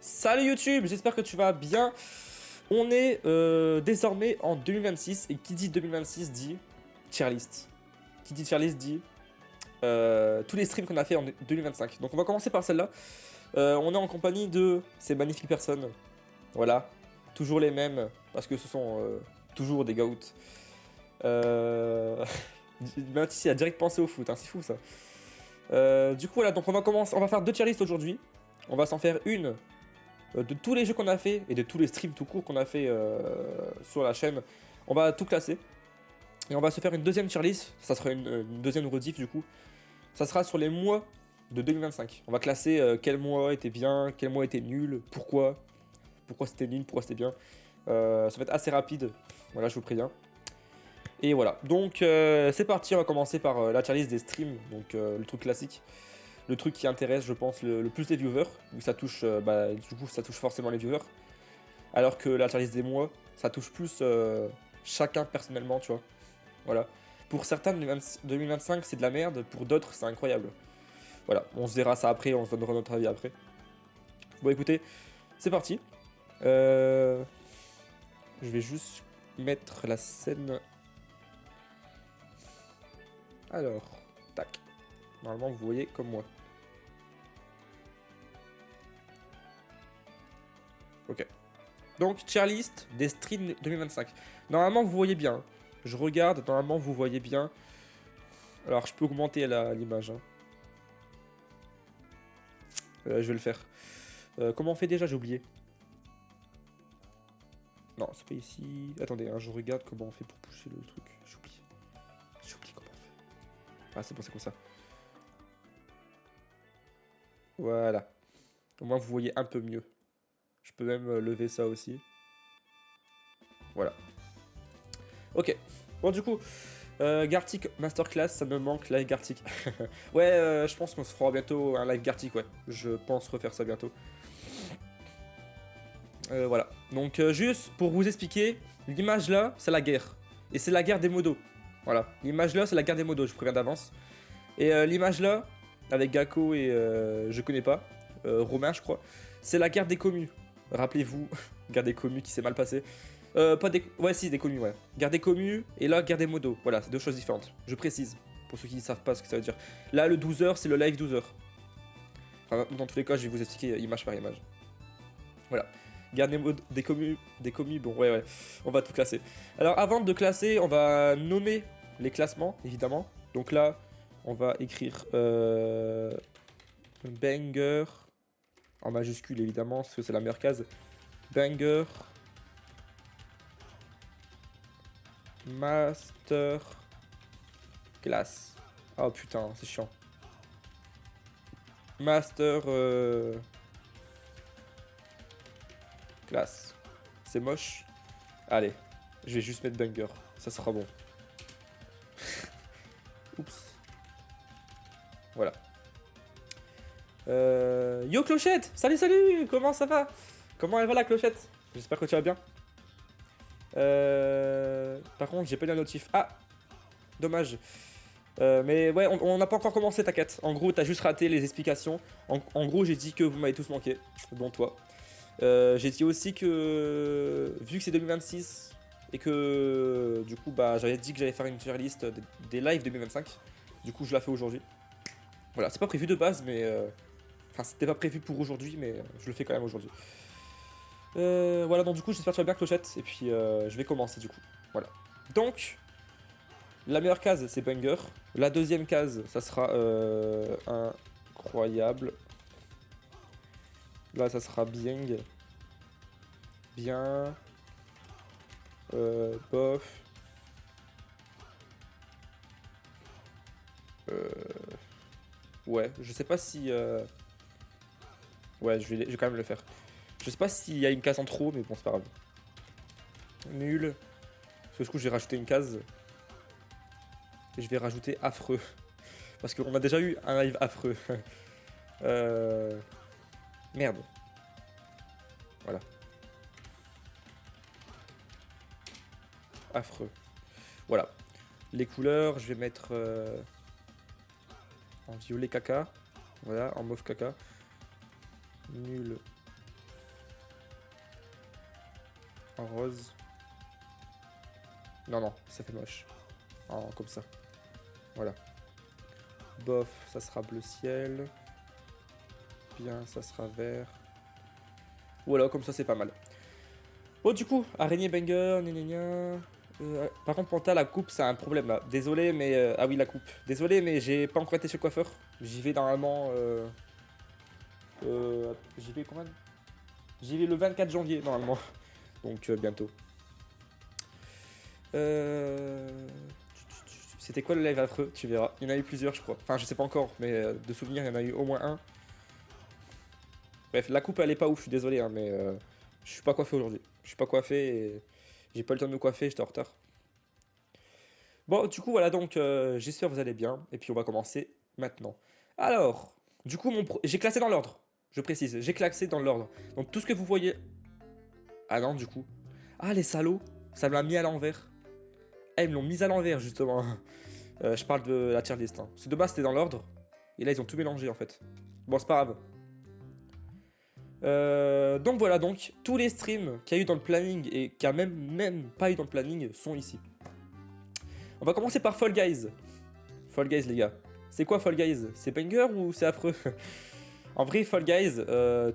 Salut YouTube, j'espère que tu vas bien. On est désormais en 2026 et qui dit 2026 dit tier list. Qui dit tier list dit tous les streams qu'on a fait en 2025. Donc on va commencer par celle-là. On est en compagnie de ces magnifiques personnes. Voilà, toujours les mêmes parce que ce sont toujours des goats. Mathis a direct pensé au foot, hein, c'est fou ça. Du coup voilà, donc on va faire deux tier list aujourd'hui. On va s'en faire une de tous les jeux qu'on a fait et de tous les streams tout court qu'on a fait sur la chaîne. On va tout classer. Et on va se faire une deuxième tier list. Ça sera une deuxième rediff du coup. Ça sera sur les mois de 2025. On va classer quel mois était bien, quel mois était nul, pourquoi c'était nul, pourquoi c'était bien. Ça va être assez rapide. Voilà, je vous préviens. Et voilà. Donc c'est parti, on va commencer par la tier list des streams. Donc le truc classique. Le truc qui intéresse, je pense, le plus les viewers, où ça touche, du coup, ça touche forcément les viewers. Alors que la tier list des mois, ça touche plus chacun personnellement, tu vois. Voilà. Pour certains, 2025, c'est de la merde, pour d'autres, c'est incroyable. Voilà, on se verra ça après, on se donnera notre avis après. Bon, écoutez, c'est parti. Je vais juste mettre la scène. Alors, tac. Normalement, vous voyez comme moi. Ok. Donc, tier list des streams 2025. Normalement, vous voyez bien. Je regarde, normalement, vous voyez bien. Alors, je peux augmenter l'image. Hein. Je vais le faire. Comment on fait déjà? J'ai oublié. Non, c'est pas ici. Attendez, hein, je regarde comment on fait pour pousser le truc. J'ai oublié. J'ai oublié comment on fait. Ah, c'est bon, c'est comme ça. Voilà. Au moins, vous voyez un peu mieux. Je peux même lever ça aussi. Voilà. Ok. Bon, du coup, Gartic Masterclass, ça me manque, live Gartic. Ouais, je pense qu'on se fera bientôt un live Gartic, ouais. Je pense refaire ça bientôt. Voilà. Donc, juste pour vous expliquer, l'image là, c'est la guerre. Et c'est la guerre des modos. Voilà. L'image là, c'est la guerre des modos, je vous préviens d'avance. Et l'image là, avec Gakko et je connais pas, Romain, je crois, c'est la guerre des communes. Rappelez-vous, guerre des communes qui s'est mal passée. Pas des. Ouais, si, des communes, ouais. Guerre des communes et là, guerre des modos. Voilà, c'est deux choses différentes. Je précise, pour ceux qui ne savent pas ce que ça veut dire. Là, le 12h, c'est le live 12h. Enfin, dans tous les cas, je vais vous expliquer image par image. Voilà. Guerre des communes, bon, ouais, on va tout classer. Alors, avant de classer, on va nommer les classements, évidemment. Donc là, on va écrire banger, en majuscule, évidemment, parce que c'est la meilleure case. Banger. Master class. Oh putain, c'est chiant. Master class. C'est moche. Allez, je vais juste mettre banger. Ça sera bon. Oups. Voilà. Yo Clochette. Salut, salut. Comment ça va? Comment elle va la Clochette? J'espère que tu vas bien. Par contre, j'ai pas eu la notif. Ah, dommage. Mais ouais, on n'a pas encore commencé, t'inquiète. En gros, t'as juste raté les explications. En gros, j'ai dit que vous m'avez tous manqué, dont toi. J'ai dit aussi que, vu que c'est 2026, et que, du coup, bah, j'avais dit que j'allais faire une tier list des lives 2025. Du coup, je la fais aujourd'hui. Voilà, c'est pas prévu de base, mais... Enfin, c'était pas prévu pour aujourd'hui, mais je le fais quand même aujourd'hui. Voilà, donc du coup, j'espère que tu vas bien, Clochette. Et puis, je vais commencer, du coup. Voilà. Donc... La meilleure case, c'est banger. La deuxième case, ça sera incroyable. Là, ça sera bien. Bien. Bof. Ouais, je sais pas si... Ouais, je vais quand même le faire. Je sais pas s'il y a une case en trop, mais bon, c'est pas grave. Nul. Parce que du coup, je vais rajouter une case. Et je vais rajouter affreux. Parce qu'on a déjà eu un live affreux. Merde. Voilà. Affreux. Voilà. Les couleurs, je vais mettre en violet caca. Voilà, en mauve caca. Nul. En rose. Non, non, ça fait moche. Comme ça. Voilà. Bof, ça sera bleu ciel. Bien, ça sera vert. Voilà, comme ça, c'est pas mal. Bon, du coup, araignée banger, gna gna gna. Par contre, Panta, la coupe, c'est un problème là. Désolé, mais. Ah oui, la coupe. Désolé, mais j'ai pas encore été chez le coiffeur. J'y vais normalement. J'y vais combien? J'y vais le 24 janvier, normalement. Donc, bientôt. C'était quoi le live affreux? Tu verras. Il y en a eu plusieurs, je crois. Enfin, je sais pas encore, mais de souvenir, il y en a eu au moins un. Bref, la coupe, elle est pas ouf, je suis désolé, hein, mais je suis pas coiffé aujourd'hui. Je suis pas coiffé et j'ai pas eu le temps de me coiffer, j'étais en retard. Bon, du coup, voilà, donc j'espère que vous allez bien. Et puis, on va commencer maintenant. Alors, du coup, j'ai classé dans l'ordre. Je précise, j'ai classé dans l'ordre. Donc, tout ce que vous voyez. Ah non, du coup. Ah, les salauds, ça me l'a mis à l'envers. Ah, ils me l'ont mis à l'envers, justement. Je parle de la tier list. Hein. Parce que de base, c'était dans l'ordre. Et là, ils ont tout mélangé, en fait. Bon, c'est pas grave. Donc voilà, donc tous les streams qu'il y a eu dans le planning et qu'il n'y a même pas eu dans le planning sont ici. On va commencer par Fall Guys. Fall Guys, les gars. C'est quoi Fall Guys? C'est banger ou c'est affreux? En vrai, Fall Guys,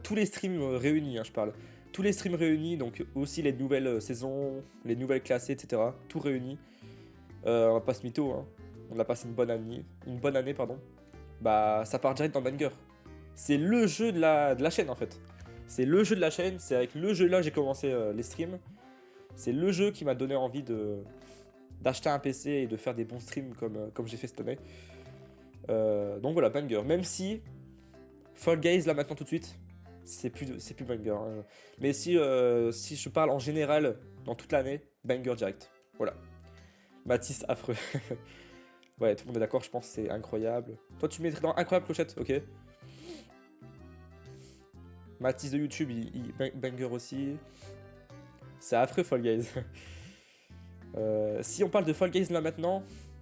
tous les streams réunis, hein, je parle. Tous les streams réunis, donc aussi les nouvelles saisons, les nouvelles classées, etc. Tout réuni. On va pas se mytho, hein. On a passé une bonne année, pardon. Bah, ça part direct dans banger. C'est le jeu de la chaîne, en fait. C'est le jeu de la chaîne, c'est avec le jeu là que j'ai commencé les streams. C'est le jeu qui m'a donné envie d'acheter un PC et de faire des bons streams comme j'ai fait cette année. Donc voilà, banger. Même si Fall Guys là maintenant tout de suite, c'est plus banger. Hein. Mais si je parle en général dans toute l'année, banger direct. Voilà. Matisse affreux. Ouais, tout le monde est d'accord, je pense que c'est incroyable. Toi tu mettrais dans incroyable clochette, ok. Matisse de YouTube, il banger aussi. C'est affreux Fall Guys. Si on parle de Fall Guys là maintenant,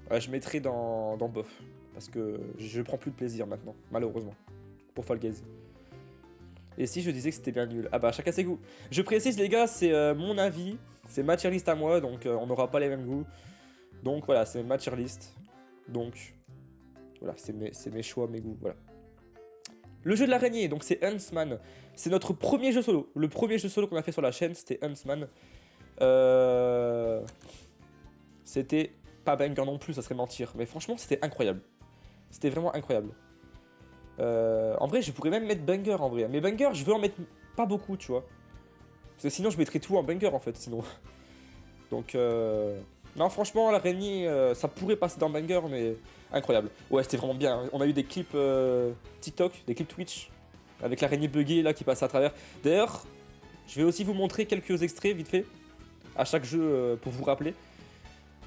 je mettrai dans bof. Parce que je prends plus de plaisir maintenant, malheureusement. Pour Fall Guys. Et si je disais que c'était bien nul? Ah bah chacun ses goûts. Je précise les gars, c'est mon avis. C'est ma tier list à moi, donc on n'aura pas les mêmes goûts. Donc voilà, c'est ma tier list. Donc voilà, c'est mes choix, mes goûts, voilà. Le jeu de l'araignée, donc c'est Huntsman. C'est notre premier jeu solo. Le premier jeu solo qu'on a fait sur la chaîne, c'était Huntsman. C'était pas banger non plus, ça serait mentir. Mais franchement, c'était incroyable. C'était vraiment incroyable. En vrai, je pourrais même mettre banger en vrai. Mais banger, je veux en mettre pas beaucoup, tu vois. Parce que sinon, je mettrais tout en banger en fait, sinon. Donc, non, franchement, l'araignée, ça pourrait passer dans banger, mais incroyable. Ouais, c'était vraiment bien. On a eu des clips TikTok, des clips Twitch, avec l'araignée buggée là qui passe à travers. D'ailleurs, je vais aussi vous montrer quelques extraits vite fait, à chaque jeu pour vous rappeler.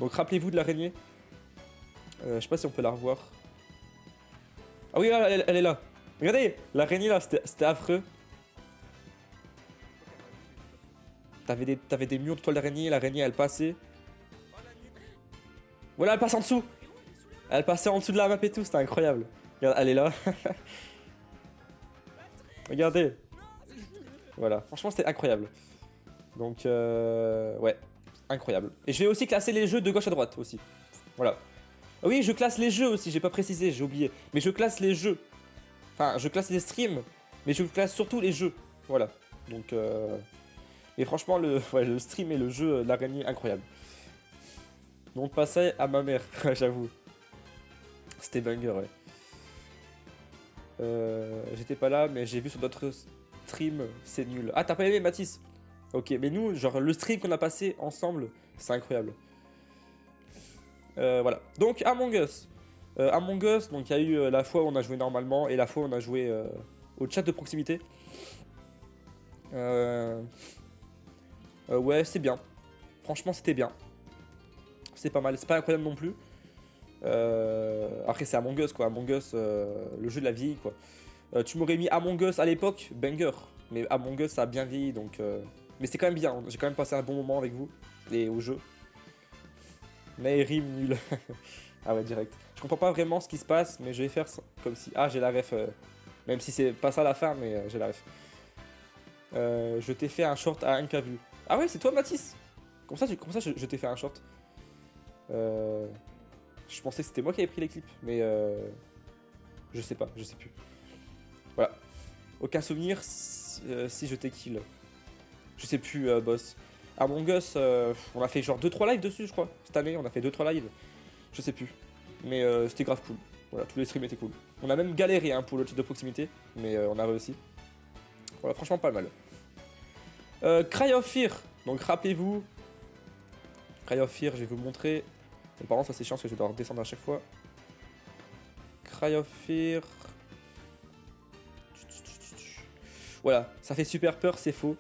Donc, rappelez-vous de l'araignée. Je sais pas si on peut la revoir. Ah oui, là, elle est là. Regardez, l'araignée là, c'était affreux. T'avais des murs de toile d'araignée, l'araignée elle passait. Voilà, elle passe en dessous. Elle passait en dessous de la map et tout, c'était incroyable. Regarde, elle est là. Regardez. Voilà, franchement c'était incroyable. Donc ouais, incroyable. Et je vais aussi classer les jeux de gauche à droite aussi. Voilà. Ah oui, je classe les jeux aussi, j'ai pas précisé, j'ai oublié. Mais je classe les jeux. Enfin, je classe les streams, mais je classe surtout les jeux. Voilà. Donc et franchement, le stream et le jeu, l'araignée, incroyable. Donc passer à ma mère, j'avoue. C'était banger, ouais. J'étais pas là, mais j'ai vu sur d'autres streams, c'est nul. Ah, t'as pas aimé, Mathis? Ok, mais nous, genre, le stream qu'on a passé ensemble, c'est incroyable. Voilà. Donc, Among Us. Among Us, donc il y a eu la fois où on a joué normalement et la fois où on a joué au chat de proximité. Ouais, c'est bien. Franchement, c'était bien. C'est pas mal. C'est pas incroyable non plus. Après, c'est Among Us, quoi. Among Us, le jeu de la vieille, quoi. Tu m'aurais mis Among Us à l'époque, banger. Mais Among Us, ça a bien vieilli, donc... Mais c'est quand même bien. J'ai quand même passé un bon moment avec vous et au jeu. Mais rime nul. Ah ouais, direct. Je comprends pas vraiment ce qui se passe, mais je vais faire comme si... Ah, j'ai la ref. Même si c'est pas ça la fin, mais j'ai la ref. Je t'ai fait un short à 1K view. Ah ouais, c'est toi, Mathis. Comme ça je t'ai fait un short. Je pensais que c'était moi qui avais pris les clips, mais je sais pas, je sais plus. Voilà. Aucun souvenir si je t'ai kill. Je sais plus, boss. Among Us, on a fait genre 2-3 lives dessus, je crois. Cette année, on a fait 2-3 lives. Je sais plus. Mais c'était grave cool. Voilà, tous les streams étaient cool. On a même galéré hein, pour le tir de proximité, mais on a réussi. Voilà, franchement pas mal. Cry of Fear. Donc rappelez-vous. Cry of Fear, je vais vous montrer. Mais par contre, ça c'est chiant parce que je dois redescendre à chaque fois. Cry of Fear. Voilà, ça fait super peur, c'est faux.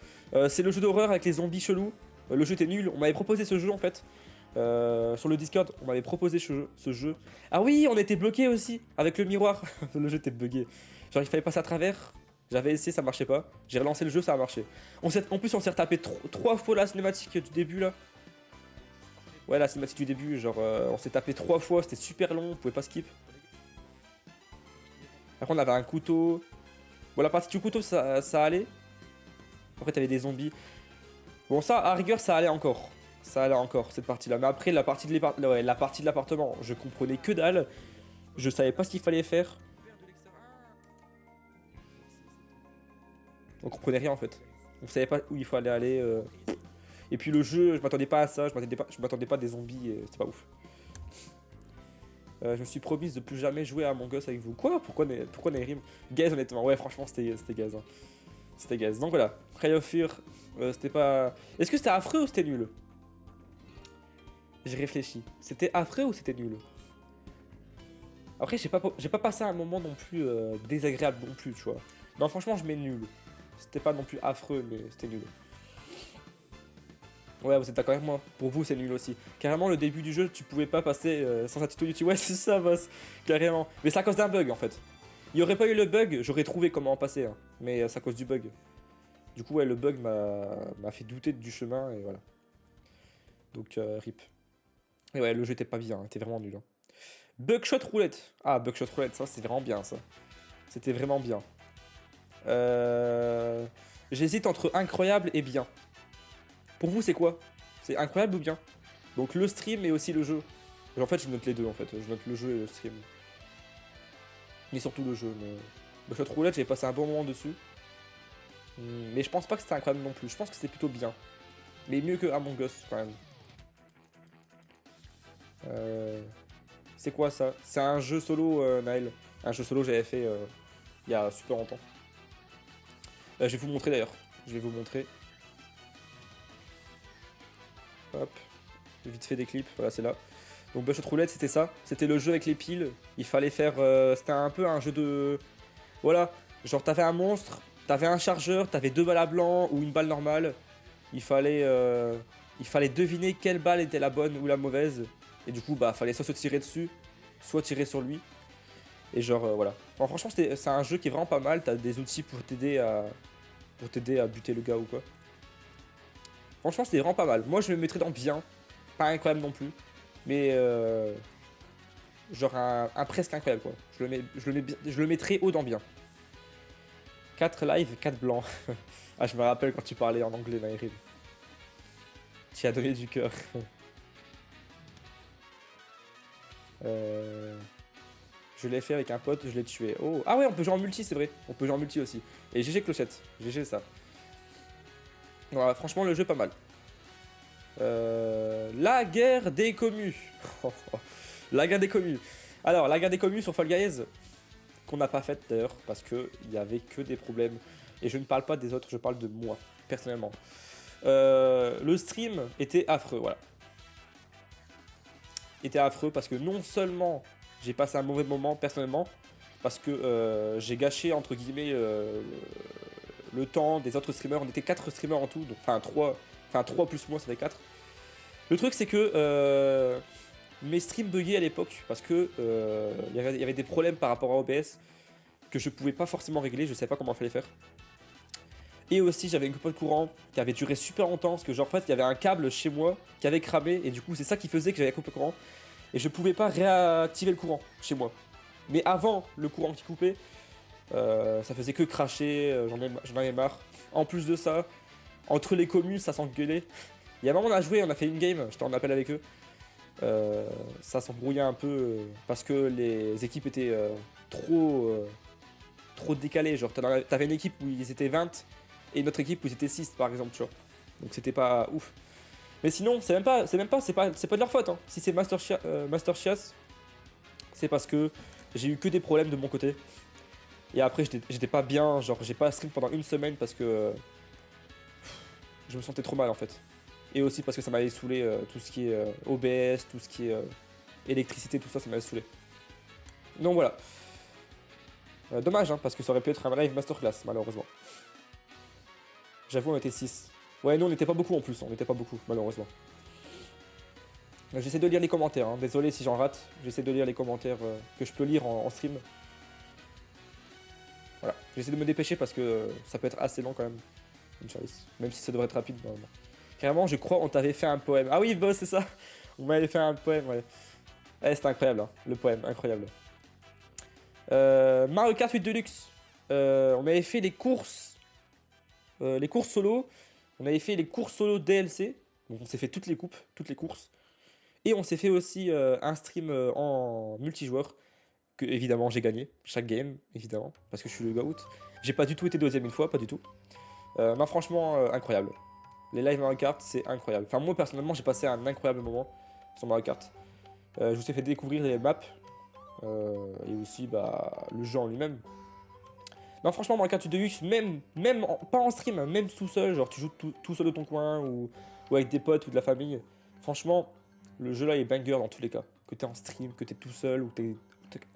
C'est le jeu d'horreur avec les zombies chelous. Le jeu était nul. On m'avait proposé ce jeu en fait. Sur le Discord, on m'avait proposé ce jeu. Ah oui, on était bloqué aussi avec le miroir. Le jeu était bugué. Genre, il fallait passer à travers. J'avais essayé, ça marchait pas. J'ai relancé le jeu, ça a marché. En plus, on s'est retapé 3 fois la cinématique du début là. Ouais, la cinématique du début, genre, on s'est tapé 3 fois, c'était super long, on pouvait pas skip. Après, on avait un couteau. Bon, la partie du couteau, ça allait. Après, t'avais des zombies. Bon, ça, à rigueur, ça allait encore. Ça allait encore, cette partie-là. Mais après, la partie de l'appartement, je comprenais que dalle. Je savais pas ce qu'il fallait faire. On comprenait rien, en fait. On savait pas où il fallait aller. Et puis le jeu, je m'attendais pas à ça. Je m'attendais pas à des zombies. C'était pas ouf. Je me suis promise de plus jamais jouer à Among Us avec vous. Quoi? Pourquoi Nairim? Gaze, honnêtement. Ouais, franchement, c'était Gaze. Hein. C'était Gaze. Donc voilà. Cry of Fear, c'était pas... Est-ce que c'était affreux ou c'était nul? J'ai réfléchi. C'était affreux ou c'était nul? Après, j'ai pas passé un moment non plus désagréable non plus, tu vois. Non, franchement, je mets nul. C'était pas non plus affreux, mais c'était nul. Ouais, vous êtes d'accord avec moi. Pour vous, c'est nul aussi. Carrément, le début du jeu, tu pouvais pas passer sans un tuto YouTube. Ouais, c'est ça, boss. Carrément. Mais c'est à cause d'un bug, en fait. Il y aurait pas eu le bug, j'aurais trouvé comment en passer. Hein. Mais c'est à cause du bug. Du coup, ouais, le bug m'a fait douter du chemin, et voilà. Donc, rip. Et ouais, le jeu était pas bien, était vraiment nul. Hein. Bugshot roulette. Ah, Bugshot roulette, ça, c'est vraiment bien, ça. C'était vraiment bien. J'hésite entre incroyable et bien. Pour vous, c'est quoi? C'est incroyable ou bien? Donc le stream et aussi le jeu. En fait, je note les deux, en fait. Je note le jeu et le stream. Mais surtout le jeu. Mais... Bugshot roulette, j'ai passé un bon moment dessus. Mais je pense pas que c'était incroyable non plus. Je pense que c'était plutôt bien. Mais mieux que Among Us, quand même. C'est quoi ça? C'est un jeu solo, Naël. Un jeu solo que j'avais fait il y a super longtemps. Je vais vous montrer d'ailleurs. Je vais vous montrer. Hop. Vite fait des clips. Voilà, c'est là. Donc Bugshot Roulette, c'était ça. C'était le jeu avec les piles. Il fallait faire... c'était un peu un jeu de... Voilà. Genre, t'avais un monstre, t'avais un chargeur, t'avais 2 balles à blanc ou une balle normale. Il fallait deviner quelle balle était la bonne ou la mauvaise. Et du coup, bah, fallait soit se tirer dessus, soit tirer sur lui. Et genre, voilà. Enfin, franchement, c'est un jeu qui est vraiment pas mal. T'as des outils pour t'aider à buter le gars ou quoi. Franchement, c'était vraiment pas mal. Moi, je me mettrais dans bien. Pas incroyable non plus. Mais genre un presque incroyable quoi. Je le mettrais haut dans bien. 4 live, 4 blancs. Ah, je me rappelle quand tu parlais en anglais, Naïrim. Tu as donné du cœur. Je l'ai fait avec un pote, je l'ai tué. Oh, ah ouais, on peut jouer en multi, c'est vrai. On peut jouer en multi aussi. Et GG Clochette. GG ça. Voilà, franchement, le jeu pas mal. La guerre des communes. La guerre des communes. Alors, la guerre des communes sur Fall Guys, qu'on n'a pas faite d'ailleurs, parce qu'il n'y avait que des problèmes. Et je ne parle pas des autres, je parle de moi, personnellement. Le stream était affreux, voilà. Était affreux parce que non seulement j'ai passé un mauvais moment personnellement, parce que j'ai gâché entre guillemets le temps des autres streamers. On était 4 streamers en tout, donc, enfin 3 plus moi ça fait 4. Le truc c'est que mes streams buggaient à l'époque parce que il y avait des problèmes par rapport à OBS que je pouvais pas forcément régler, je savais pas comment il fallait faire. Et aussi j'avais une coupure de courant qui avait duré super longtemps parce que genre en fait il y avait un câble chez moi qui avait cramé et du coup c'est ça qui faisait que j'avais coupé le courant et je pouvais pas réactiver le courant chez moi. Mais avant le courant qui coupait, ça faisait que cracher, j'en avais marre. En plus de ça, Entre les communes, ça s'engueulait. Il y a un moment, on a joué, on a fait une game, j'étais en appel avec eux. Ça s'embrouillait un peu parce que les équipes étaient trop décalées. Genre, t'avais une équipe où ils étaient 20 et une autre équipe où ils étaient 6 par exemple, tu vois. Donc c'était pas ouf. Mais sinon, c'est pas de leur faute. Hein. Si c'est Master Chias, c'est parce que j'ai eu que des problèmes de mon côté. Et après, j'étais pas bien. Genre, j'ai pas stream pendant une semaine parce que je me sentais trop mal en fait. Et aussi parce que ça m'avait saoulé tout ce qui est OBS, tout ce qui est électricité, tout ça, ça m'avait saoulé. Donc voilà. Dommage, hein, parce que ça aurait pu être un live masterclass, malheureusement. J'avoue, on était 6. Ouais, nous on n'était pas beaucoup en plus, on n'était pas beaucoup, malheureusement. J'essaie de lire les commentaires, hein. Désolé si j'en rate. J'essaie de lire les commentaires que je peux lire en stream. Voilà, j'essaie de me dépêcher parce que ça peut être assez long quand même. Même si ça devrait être rapide normalement. Carrément, je crois on t'avait fait un poème. Ah oui, boss, c'est ça. On m'avait fait un poème, ouais. Ouais, c'était incroyable, hein, le poème, incroyable. Mario Kart 8 Deluxe. On avait fait les courses solo. On avait fait les courses solo DLC. Donc on s'est fait toutes les courses. Et on s'est fait aussi un stream en multijoueur. Que évidemment j'ai gagné. Chaque game, évidemment. Parce que je suis le GOAT. J'ai pas du tout été deuxième une fois, pas du tout. Non, franchement, incroyable. Les live Mario Kart, c'est incroyable. Enfin, moi personnellement, j'ai passé un incroyable moment sur Mario Kart. Je vous ai fait découvrir les maps. Et aussi le jeu en lui-même. Non, franchement, Mario Kart 8 Deluxe, pas en stream, hein, même tout seul, genre tu joues tout seul de ton coin ou avec des potes ou de la famille. Franchement, le jeu là est banger dans tous les cas. Que t'es en stream, que t'es tout seul, ou que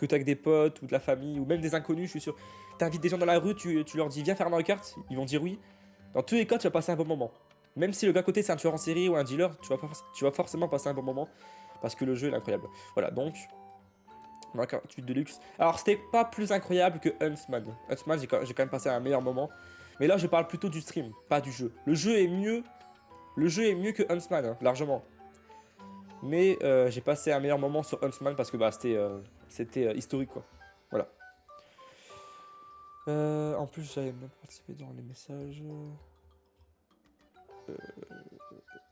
t'es avec des potes ou de la famille, ou même des inconnus, je suis sûr. T'invites des gens dans la rue, tu leur dis viens faire Mario Kart, ils vont dire oui. Dans tous les cas, tu vas passer un bon moment. Même si le gars à côté c'est un tueur en série ou un dealer, tu vas forcément passer un bon moment. Parce que le jeu est incroyable. Voilà, donc Mario Kart 8 Deluxe. Alors, c'était pas plus incroyable que Huntsman. Huntsman, j'ai quand même passé un meilleur moment. Mais là, je parle plutôt du stream, pas du jeu. Le jeu est mieux que Huntsman, hein, largement. Mais j'ai passé un meilleur moment sur Huntsman parce que c'était historique, quoi. Voilà. En plus, j'avais même participé dans les messages.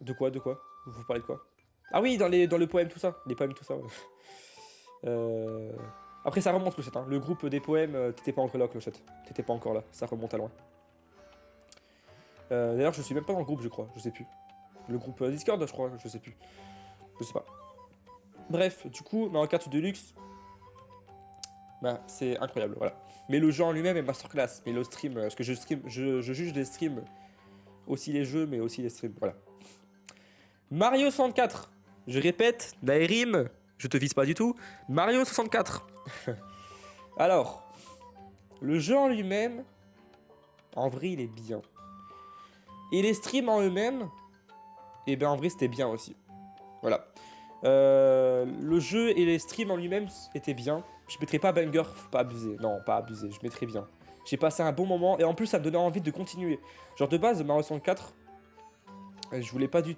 De quoi Vous parlez de quoi? Ah oui, dans le poème, tout ça. Les poèmes, tout ça, ouais. Après, ça remonte, Clochette. Hein. Le groupe des poèmes, t'étais pas encore là, Clochette. T'étais pas encore là. Ça remonte à loin. D'ailleurs, je suis même pas dans le groupe, je crois. Je sais plus. Le groupe Discord, je crois. Je sais plus. Je sais pas. Bref, du coup, Mario Kart Deluxe, c'est incroyable, voilà. Mais le jeu en lui-même est masterclass. Mais le stream, parce que je juge des streams, aussi les jeux, mais aussi les streams, voilà. Mario 64. Je répète, Daerim, je te vise pas du tout. Mario 64. Alors, le jeu en lui-même, en vrai, il est bien. Et les streams en eux-mêmes, et ben en vrai, c'était bien aussi. Voilà. Le jeu et les streams en lui-même étaient bien. Je mettrais pas banger, faut pas abuser. Non, pas abuser, je mettrais bien. J'ai passé un bon moment et en plus, ça me donnait envie de continuer. Genre de base, Mario 64, je voulais pas du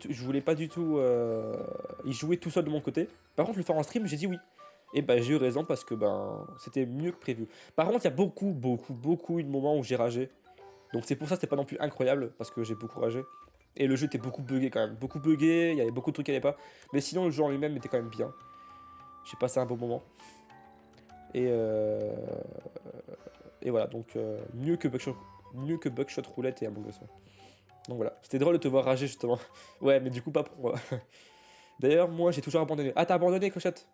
tout y jouer tout seul de mon côté. Par contre, le faire en stream, j'ai dit oui. Et j'ai eu raison parce que c'était mieux que prévu. Par contre, il y a beaucoup eu de moments où j'ai ragé. Donc c'est pour ça que c'était pas non plus incroyable parce que j'ai beaucoup ragé. Et le jeu était beaucoup buggé quand même. Beaucoup buggé, il y avait beaucoup de trucs qui allaient pas. Mais sinon, le jeu en lui-même était quand même bien. J'ai passé un bon moment. Et voilà, donc mieux que Buckshot Roulette et Among Us. Donc voilà, c'était drôle de te voir rager justement. Ouais, mais du coup, pas pour moi. D'ailleurs, moi, j'ai toujours abandonné. Ah, t'as abandonné, Clochette?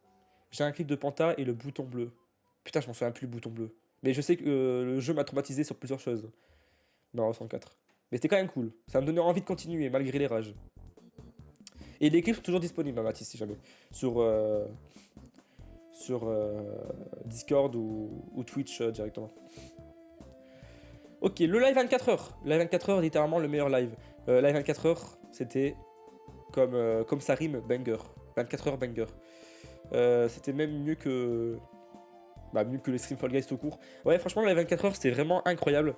J'ai un clip de Panta et le bouton bleu. Putain, je m'en souviens plus, le bouton bleu. Mais je sais que le jeu m'a traumatisé sur plusieurs choses. Mario 64. Mais c'était quand même cool. Ça me donnait envie de continuer, malgré les rages. Et les clips sont toujours disponibles, à Mathis, si jamais. Sur Discord ou Twitch directement. Ok, le live 24h. Live 24h, littéralement le meilleur live. Live 24h, c'était comme ça rime, banger. 24h banger. C'était même mieux que les stream Fall Guys tout court. Ouais, franchement, la 24h, c'était vraiment incroyable.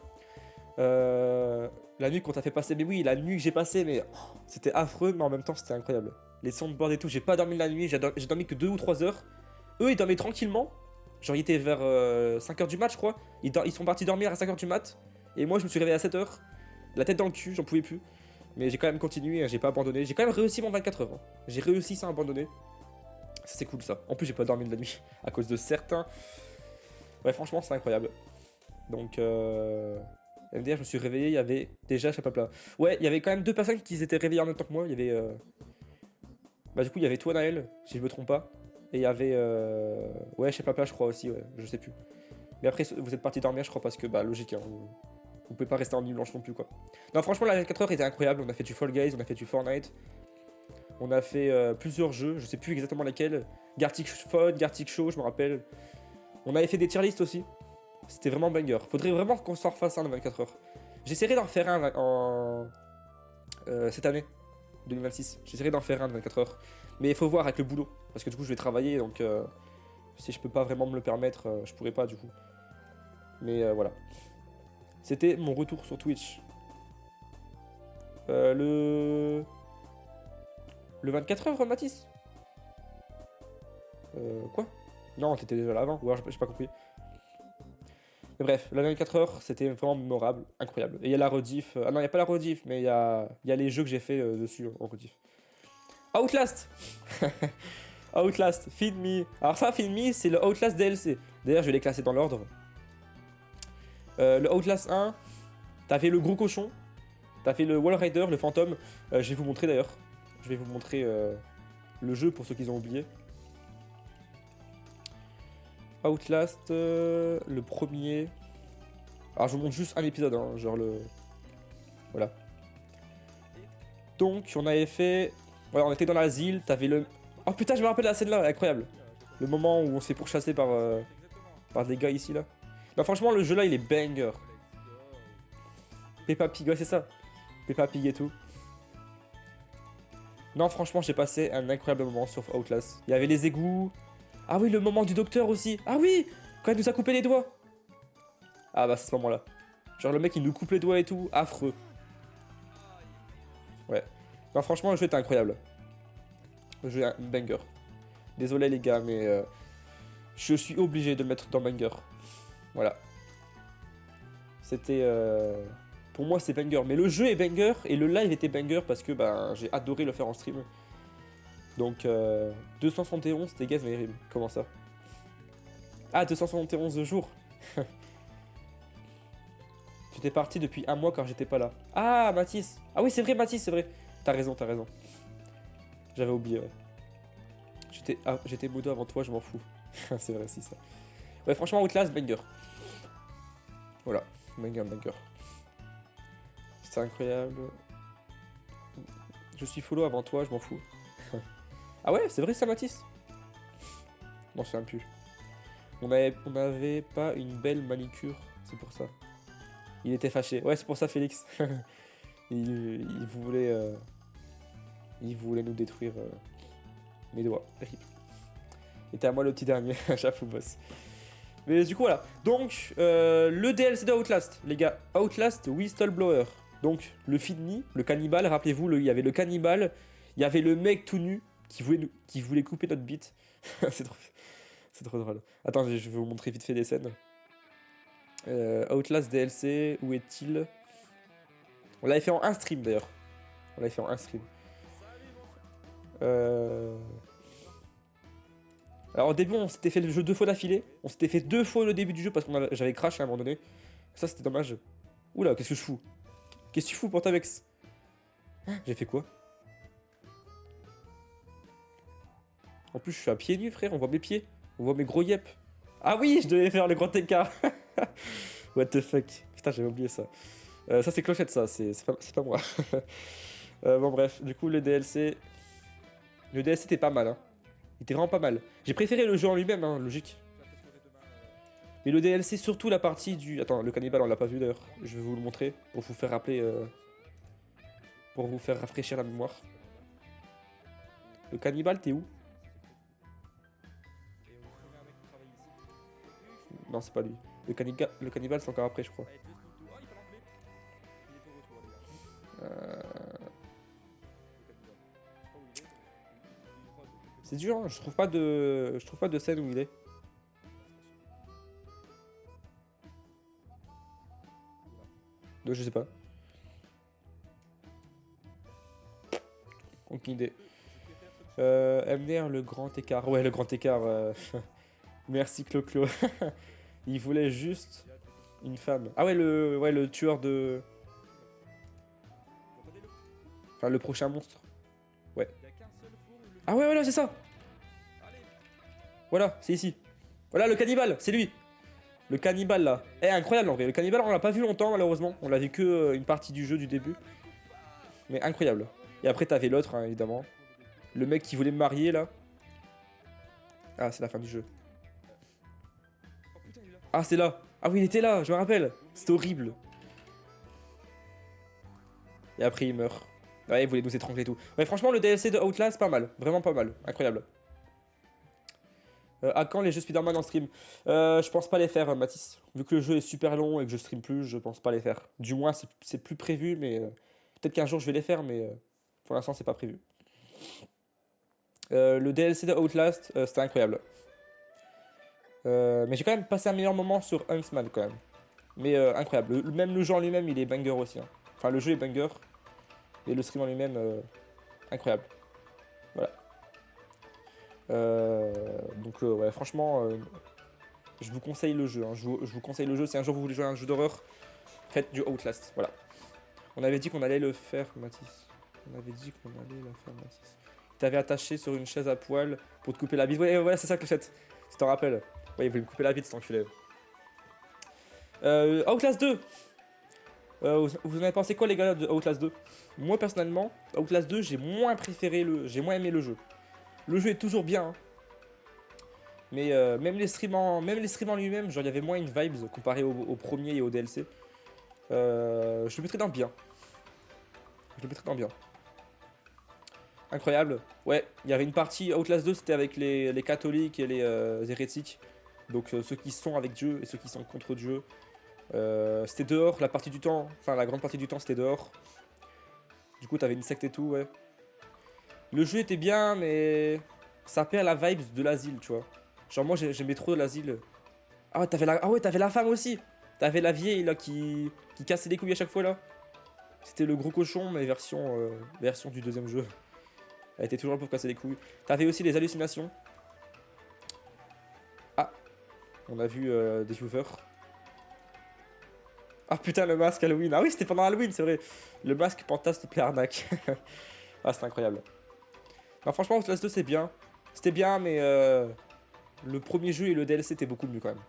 La nuit qu'on t'a fait passer, mais oui, la nuit que j'ai passé, mais c'était affreux, mais en même temps, c'était incroyable. Les soundboards et tout, j'ai pas dormi la nuit, j'ai dormi que 2 ou 3 heures. Eux, ils dormaient tranquillement. Genre, il était vers 5h du mat, je crois. Ils sont partis dormir à 5h du mat. Et moi, je me suis réveillé à 7h. la tête dans le cul, j'en pouvais plus. Mais j'ai quand même continué, j'ai pas abandonné. J'ai quand même réussi mon 24 heures. Hein. J'ai réussi sans abandonner. Ça c'est cool ça. En plus j'ai pas dormi de la nuit à cause de certains. Ouais franchement c'est incroyable. Donc MDR je me suis réveillé, il y avait déjà Chapapla. Ouais il y avait quand même deux personnes qui s'étaient réveillées en même temps que moi. Il y avait bah du coup il y avait toi Naël, si je me trompe pas. Et il y avait ouais Chapapla je crois aussi, ouais, je sais plus. Mais après vous êtes parti dormir je crois parce que bah logique hein, vous pouvez pas rester en nuit blanche non plus quoi. Non franchement la 24 heures était incroyable, on a fait du Fall Guys, on a fait du Fortnite. On a fait plusieurs jeux, je sais plus exactement lesquels. Gartic Fun, Gartic Show, je me rappelle. On avait fait des tier lists aussi. C'était vraiment banger. Faudrait vraiment qu'on s'en refasse un de 24 heures. J'essaierai d'en faire un en cette année, 2026. J'essaierai d'en faire un de 24 heures. Mais il faut voir avec le boulot. Parce que du coup je vais travailler, donc si je peux pas vraiment me le permettre, je pourrais pas du coup. Mais voilà. C'était mon retour sur Twitch. Le 24 heures, Mathis quoi? Non, t'étais déjà là avant, ou alors j'ai pas compris. Mais bref, la 24 heures, c'était vraiment mémorable, incroyable. Et il y a la rediff. Ah non, il n'y a pas la rediff, mais il y a les jeux que j'ai fait dessus en rediff. Outlast Outlast, Feed Me. Alors ça, Feed Me, c'est le Outlast DLC. D'ailleurs, je vais les classer dans l'ordre. Le Outlast 1, t'as fait le gros cochon. T'as fait le Wall Rider, le fantôme. Je vais vous montrer d'ailleurs. Je vais vous montrer le jeu pour ceux qui ont oublié. Outlast, le premier. Alors je vous montre juste un épisode, hein, genre le... Voilà. Donc on avait fait... Voilà, on était dans l'asile, t'avais le... Oh putain, je me rappelle la scène là, incroyable. Le moment où on s'est pourchassé par des gars ici là. Non franchement le jeu là il est banger. Peppa Pig, ouais c'est ça. Peppa Pig et tout. Non franchement j'ai passé un incroyable moment sur Outlast. Il y avait les égouts. Ah oui le moment du docteur aussi. Ah oui, quand il nous a coupé les doigts. Ah bah c'est ce moment là. Genre le mec il nous coupe les doigts et tout, affreux. Ouais. Non franchement le jeu était incroyable. Le jeu est un banger. Désolé les gars mais je suis obligé de le mettre dans banger. Voilà. C'était... Pour moi c'est banger. Mais le jeu est banger et le live était banger parce que bah, j'ai adoré le faire en stream. Donc 271 c'était gaz mais comment ça? Ah 271 jours. J'étais parti depuis un mois car j'étais pas là. Ah Mathis. Ah oui c'est vrai Mathis c'est vrai. T'as raison t'as raison. J'avais oublié ouais. J'étais modo avant toi je m'en fous. C'est vrai si ça. Ouais franchement Outlast banger. Voilà. Banger. C'est incroyable. Je suis follow avant toi je m'en fous. Ah ouais c'est vrai ça Mathis. Non c'est un pu. On avait pas une belle manicure, c'est pour ça. Il était fâché. Ouais, c'est pour ça, Félix. il voulait nous détruire mes doigts. Rip. Et t'es à moi le petit dernier. J'avoue, boss. Mais du coup, voilà. Donc, le DLC de Outlast, les gars. Outlast Whistleblower. Donc, le Feed Me, le cannibale. Rappelez-vous, il y avait le cannibale. Il y avait le mec tout nu qui voulait couper notre bite. C'est trop drôle. Attends, je vais vous montrer vite fait des scènes. Outlast DLC, où est-il? On l'avait fait en un stream d'ailleurs. Alors au début on s'était fait le jeu 2 fois d'affilée. On s'était fait 2 fois le début du jeu parce que j'avais crash à un moment donné. Ça c'était dommage. Oula, qu'est-ce que je fous? Qu'est-ce que tu fous pour ta vex? J'ai fait quoi? En plus je suis à pieds nus frère, on voit mes pieds. On voit mes gros yep. Ah oui, je devais faire le grand écart. What the fuck. Putain, j'avais oublié ça. Ça, c'est Clochette, ça. C'est pas moi. Bon, bref. Du coup, le DLC... Le DLC était pas mal, hein. Il était vraiment pas mal. J'ai préféré le jeu en lui-même, hein, logique. Mais le DLC, surtout la partie du... Attends, le cannibale, on l'a pas vu, d'ailleurs. Je vais vous le montrer pour vous faire rappeler... Pour vous faire rafraîchir la mémoire. Le cannibale, t'es où? Non, c'est pas lui. Le cannibale, c'est encore après, je crois. C'est dur, hein. Je trouve pas de scène où il est. Donc, je sais pas. Aucune idée. MDR, le grand écart. Ouais, le grand écart. Merci Clo-Clo. Il voulait juste une femme. Ah ouais, le tueur de... Enfin, le prochain monstre. Ouais. Ah ouais, voilà, c'est ça. Voilà, c'est ici. Voilà, le cannibale, c'est lui. Le cannibale, là. Eh, incroyable, en vrai. Le cannibale, on l'a pas vu longtemps, malheureusement. On l'a vu que une partie du jeu du début. Mais incroyable. Et après, t'avais l'autre, hein, évidemment. Le mec qui voulait me marier, là. Ah, c'est la fin du jeu. Ah, c'est là. Ah oui, il était là, je me rappelle. C'était horrible. Et après, il meurt. Ouais, il voulait nous étrangler et tout. Ouais, franchement, le DLC de Outlast, pas mal. Vraiment pas mal. Incroyable. À quand les jeux Spider-Man en stream? Je pense pas les faire, Mathis. Vu que le jeu est super long et que je stream plus, je pense pas les faire. Du moins, c'est plus prévu, mais peut-être qu'un jour je vais les faire, mais pour l'instant, c'est pas prévu. Le DLC de Outlast, c'était incroyable. Mais j'ai quand même passé un meilleur moment sur Huntsman, quand même. Mais incroyable. Même le jeu en lui-même, il est banger aussi. Hein. Enfin, le jeu est banger. Et le stream en lui-même, incroyable. Voilà. Donc, ouais, franchement, je vous conseille le jeu. Hein. Je vous conseille le jeu. Si un jour vous voulez jouer à un jeu d'horreur, faites du Outlast. Voilà. On avait dit qu'on allait le faire, Mathis. On avait dit qu'on allait le faire, Mathis. T'avais attaché sur une chaise à poil pour te couper la bite. Ouais, voilà, c'est ça que je fais. Tu t'en rappelles. Ouais, il voulait me couper la bite, cet enculé. Outlast 2. Vous en avez pensé quoi, les gars, de Outlast 2? Moi, personnellement, Outlast 2, j'ai moins aimé le jeu. Le jeu est toujours bien, hein. Mais même les streams en lui-même, genre il y avait moins une vibes comparé au premier et au DLC. Je le mettrais dans bien. Je le mettrais dans bien. Incroyable. Ouais, il y avait une partie Outlast 2, c'était avec les catholiques et les hérétiques. Donc ceux qui sont avec Dieu et ceux qui sont contre Dieu. C'était dehors, la partie du temps, enfin la grande partie du temps c'était dehors. Du coup t'avais une secte et tout, ouais. Le jeu était bien, mais ça perd la vibe de l'asile, tu vois. Genre moi j'aimais trop l'asile. Ah ouais, t'avais la femme aussi. T'avais la vieille là qui cassait les couilles à chaque fois là. C'était le gros cochon, mais version du deuxième jeu. Elle était toujours là pour casser les couilles. T'avais aussi les hallucinations. Ah, on a vu des viewers. Ah putain, le masque Halloween. Ah oui, c'était pendant Halloween, c'est vrai. Le masque Pantas te arnaque. Ah, c'est incroyable. Non, franchement, Outlast 2, c'est bien. C'était bien, mais le premier jeu et le DLC étaient beaucoup mieux quand même.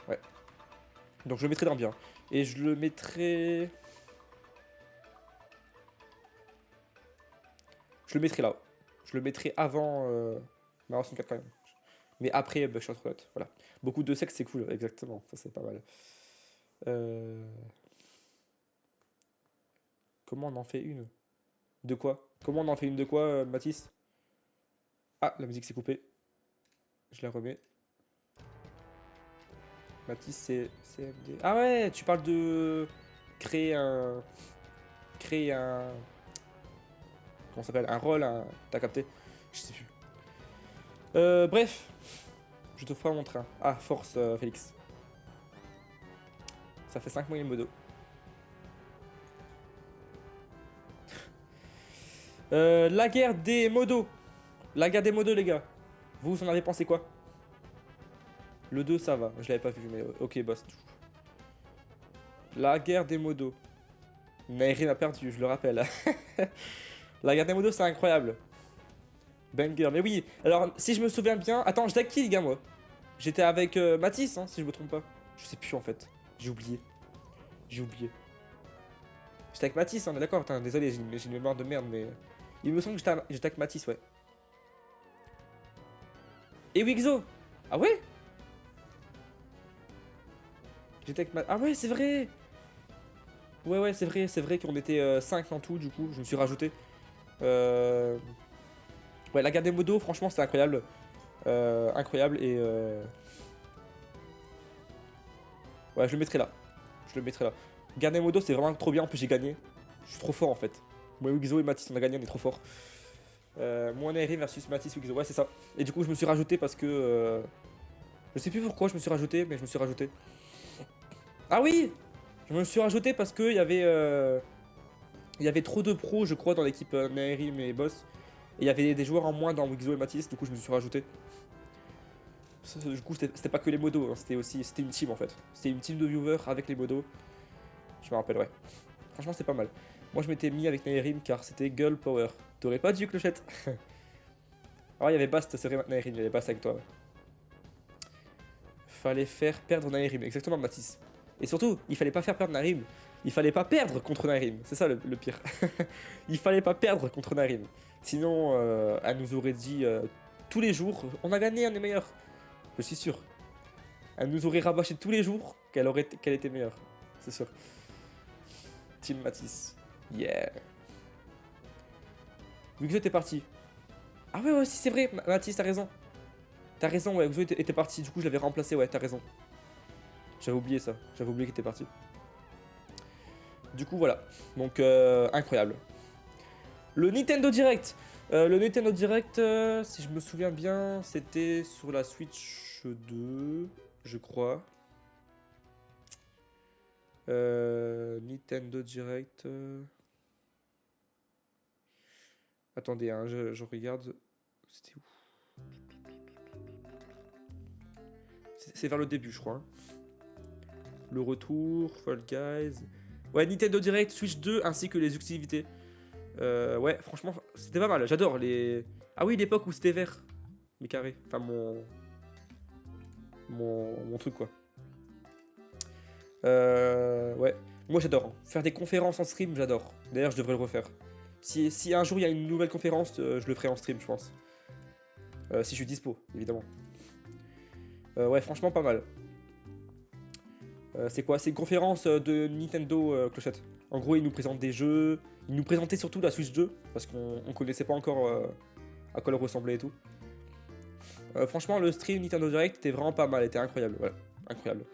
Ouais. Donc je le mettrai dans bien. Et je le mettrai... Je le mettrai là. Je le mettrai avant Mario 64 quand même. Mais après Bush Out. Voilà. Beaucoup de sexe, c'est cool. Exactement. Ça, c'est pas mal. Comment on en fait une? De quoi? Comment on en fait une de quoi, Mathis? Ah, la musique s'est coupée. Je la remets. Mathis, c'est CMD. Ah ouais, tu parles de créer un... Créer un... Comment ça s'appelle? Un rôle, t'as capté? Je sais plus. Bref. Je te ferai mon train. Ah, force, Félix. Ça fait 5 mois, il me modo. La guerre des modos. La guerre des modos, les gars. Vous en avez pensé quoi? Le 2, ça va. Je l'avais pas vu, mais ok, boss. La guerre des modos. Nairi m'a perdu, je le rappelle. La guerre des modos, c'est incroyable. Banger, mais oui. Alors, si je me souviens bien... Attends, j'étais avec qui, les gars, moi? J'étais avec Mathis, hein, si je me trompe pas. Je sais plus, en fait. J'ai oublié. J'ai oublié. J'étais avec Mathis, hein, on est d'accord. Désolé, j'ai une mémoire de merde, mais... Il me semble que j'étais avec Mathis, ouais. Et Wixo. Ah ouais? J'étais avec Mathis. Ah ouais, c'est vrai. Ouais, c'est vrai qu'on était 5 en tout, du coup, je me suis rajouté. Ouais, la guerre des modos, franchement, c'était incroyable. Incroyable, et... Ouais, je le mettrai là. Je le mettrai là. Guerre des modos, c'est vraiment trop bien, en plus j'ai gagné. Je suis trop fort, en fait. Moi, Wixo et Mathis, on a gagné, on est trop fort. Moi, Nairi versus Mathis Wixo, ouais, c'est ça. Et du coup, je me suis rajouté parce que... Je sais plus pourquoi je me suis rajouté, mais je me suis rajouté. Ah oui! Je me suis rajouté parce que il y avait... Il y avait trop de pros, je crois, dans l'équipe Naerim et Boss. Et il y avait des joueurs en moins dans Wixo et Matisse, du coup je me suis rajouté. Du coup c'était pas que les modos, hein, c'était une team en fait. C'était une team de viewers avec les modos. Je me rappelle, ouais. Franchement c'était pas mal. Moi je m'étais mis avec Naerim car c'était Girl Power. T'aurais pas dû, Clochette. Alors il y avait Bast, c'est vrai, Naerim, il y avait Bast avec toi. Ouais. Fallait faire perdre Naerim, exactement Matisse. Et surtout, il fallait pas faire perdre Naerim. Il fallait pas perdre contre Naerim, c'est ça le pire. Il fallait pas perdre contre Naerim. Sinon, elle nous aurait dit tous les jours, on a gagné, on est meilleur. Je suis sûr. Elle nous aurait rabâché tous les jours qu'elle était meilleure. C'est sûr. Team Matisse. Yeah. Wixo était parti. Ah ouais, si c'est vrai, Matisse, t'as raison. T'as raison, ouais, Wixo était parti, du coup je l'avais remplacé, ouais, t'as raison. J'avais oublié ça, j'avais oublié qu'il était parti. Du coup, voilà. Donc, incroyable. Le Nintendo Direct. Le Nintendo Direct, si je me souviens bien, c'était sur la Switch 2, je crois. Nintendo Direct. Attendez, hein, je regarde. C'était où? C'est vers le début, je crois. Hein. Le retour, Fall Guys. Ouais, Nintendo Direct, Switch 2, ainsi que les exclusivités. Ouais, franchement, c'était pas mal. J'adore les. Ah oui, l'époque où c'était vert. Mais carré. Enfin, mon truc, quoi. Ouais. Moi, j'adore. Hein. Faire des conférences en stream, j'adore. D'ailleurs, je devrais le refaire. Si un jour il y a une nouvelle conférence, je le ferai en stream, je pense. Si je suis dispo, évidemment. Ouais, franchement, pas mal. C'est quoi? C'est une conférence de Nintendo, Clochette. En gros, ils nous présentent des jeux. Ils nous présentaient surtout la Switch 2, parce qu'on connaissait pas encore à quoi elle ressemblait et tout. Franchement, le stream Nintendo Direct était vraiment pas mal, était incroyable. Voilà, incroyable.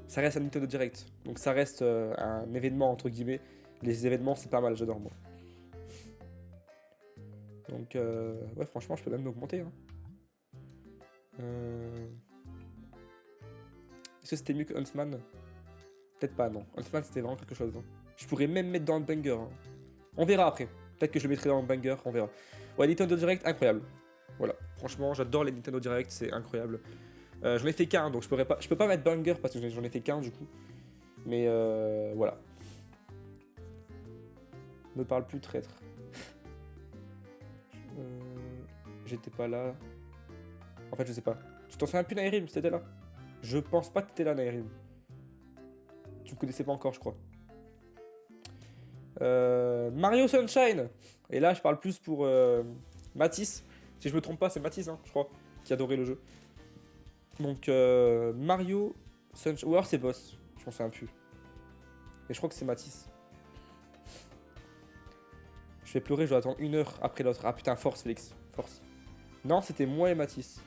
Ça reste un Nintendo Direct, donc ça reste un événement entre guillemets. Les événements, c'est pas mal, j'adore moi. Donc, ouais, franchement, je peux même l'augmenter. Hein. Est-ce que c'était mieux que Huntsman? Peut-être pas, non. Huntsman, c'était vraiment quelque chose. Hein. Je pourrais même mettre dans le banger. Hein. On verra après. Peut-être que je le mettrai dans le banger, on verra. Ouais, Nintendo Direct, incroyable. Voilà, franchement, j'adore les Nintendo Direct, c'est incroyable. J'en ai fait qu'un, donc je peux pas mettre banger parce que j'en ai fait qu'un du coup. Mais voilà. Me parle plus, traître. J'étais pas là. En fait, je sais pas. Tu t'en souviens plus, Naerim, c'était là? Je pense pas que t'étais là, Naerim. Tu me connaissais pas encore, je crois. Mario Sunshine. Et là, je parle plus pour Matisse. Si je me trompe pas, c'est Matisse, hein, je crois, qui adorait le jeu. Donc, Mario Sunshine. Ou alors c'est Boss. Je m'en souviens plus. Et je crois que c'est Matisse. Je vais pleurer, je dois attendre 1 heure après l'autre. Ah putain, force, Félix. Force. Non, c'était moi et Matisse.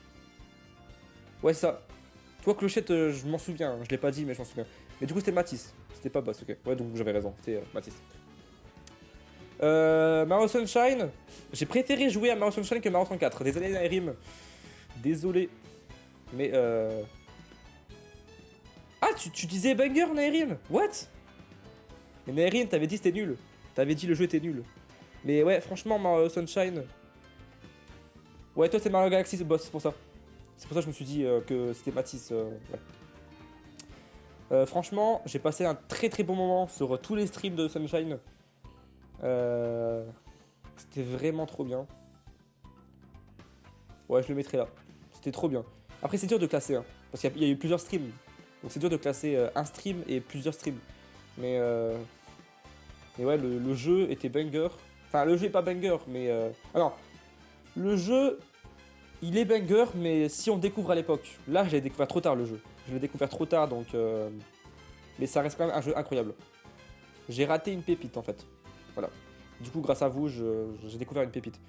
Ouais, c'est ça. Toi, Clochette, je m'en souviens. Hein. Je l'ai pas dit, mais je m'en souviens. Mais du coup, c'était Matisse. C'était pas Boss, ok. Ouais, donc j'avais raison. C'était Matisse. Mario Sunshine. J'ai préféré jouer à Mario Sunshine que Mario 34. Désolé, Naerim. Désolé. Mais Ah, tu disais banger, Naerim? What? Mais Naerim, t'avais dit c'était nul. T'avais dit le jeu était nul. Mais ouais, franchement, Mario Sunshine. Ouais, toi, c'est Mario Galaxy, Boss, c'est pour ça. C'est pour ça que je me suis dit que c'était Matisse. Ouais. Franchement, j'ai passé un très très bon moment sur tous les streams de Sunshine. C'était vraiment trop bien. Ouais, je le mettrai là. C'était trop bien. Après, c'est dur de classer, hein, parce qu'il y a eu plusieurs streams. Donc c'est dur de classer un stream et plusieurs streams. Mais ouais, le jeu était banger. Enfin, le jeu est pas banger, mais... Ah non. Le jeu, il est banger, mais si on découvre à l'époque. Là, je l'ai découvert trop tard, le jeu. Je l'ai découvert trop tard, donc... Mais ça reste quand même un jeu incroyable. J'ai raté une pépite, en fait. Voilà. Du coup, grâce à vous, j'ai découvert une pépite.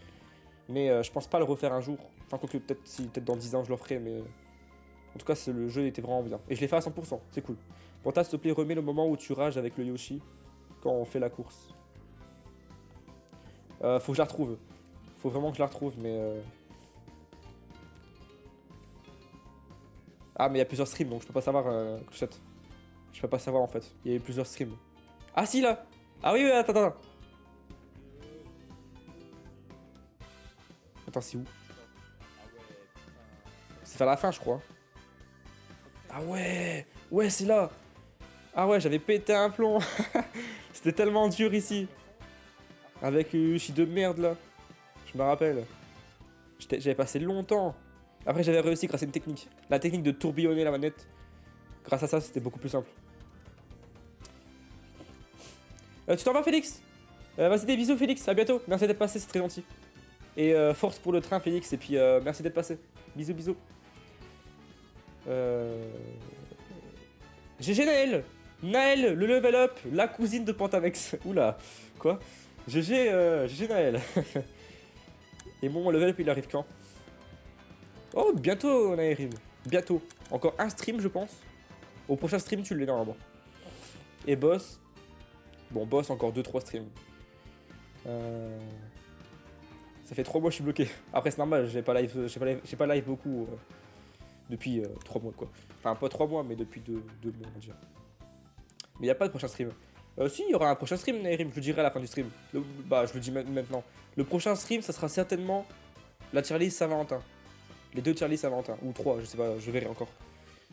Mais je pense pas le refaire un jour. Enfin, quoique peut-être dans 10 ans, je le referai, mais... En tout cas, le jeu était vraiment bien. Et je l'ai fait à 100%, c'est cool. Ponta, s'il te plaît, remets le moment où tu rages avec le Yoshi quand on fait la course. Faut que je la retrouve. Faut vraiment que je la retrouve, mais... Ah, mais il y a plusieurs streams, donc je peux pas savoir, Clochette. Je peux pas savoir en fait. Il y a eu plusieurs streams. Ah si là. Ah oui, oui, attends. Attends, c'est où? C'est vers la fin, je crois. Ah ouais. Ouais, c'est là. Ah ouais, j'avais pété un plomb. C'était tellement dur ici. Avec Uchi de merde là. Je me rappelle. J'avais passé longtemps. Après, j'avais réussi grâce à une technique. La technique de tourbillonner la manette. Grâce à ça, c'était beaucoup plus simple. Tu t'en vas, Félix? Vas-y, des bisous, Félix. À bientôt. Merci d'être passé, c'est très gentil. Et force pour le train, Félix. Et puis, merci d'être passé. Bisous, bisous. GG Naël. Naël, le level up, la cousine de Pentamex. Oula, quoi? GG Naël. Et mon level up, il arrive quand? Oh, bientôt, Naërim. Bientôt. Encore un stream, je pense. Au prochain stream, tu l'es normalement. Et boss. Bon, boss, encore 2-3 streams. Ça fait 3 mois que je suis bloqué. Après, c'est normal, j'ai pas live beaucoup depuis 3 mois, quoi. Enfin, pas 3 mois, mais depuis 2 mois, on va dire. Mais y a pas de prochain stream. Si, il y aura un prochain stream, Naërim, je le dirai à la fin du stream. Bah, je le dis maintenant. Le prochain stream, ça sera certainement la tier list Saint-Valentin. Les 2 tier list Saint-Valentin. Ou 3, je sais pas, je verrai encore.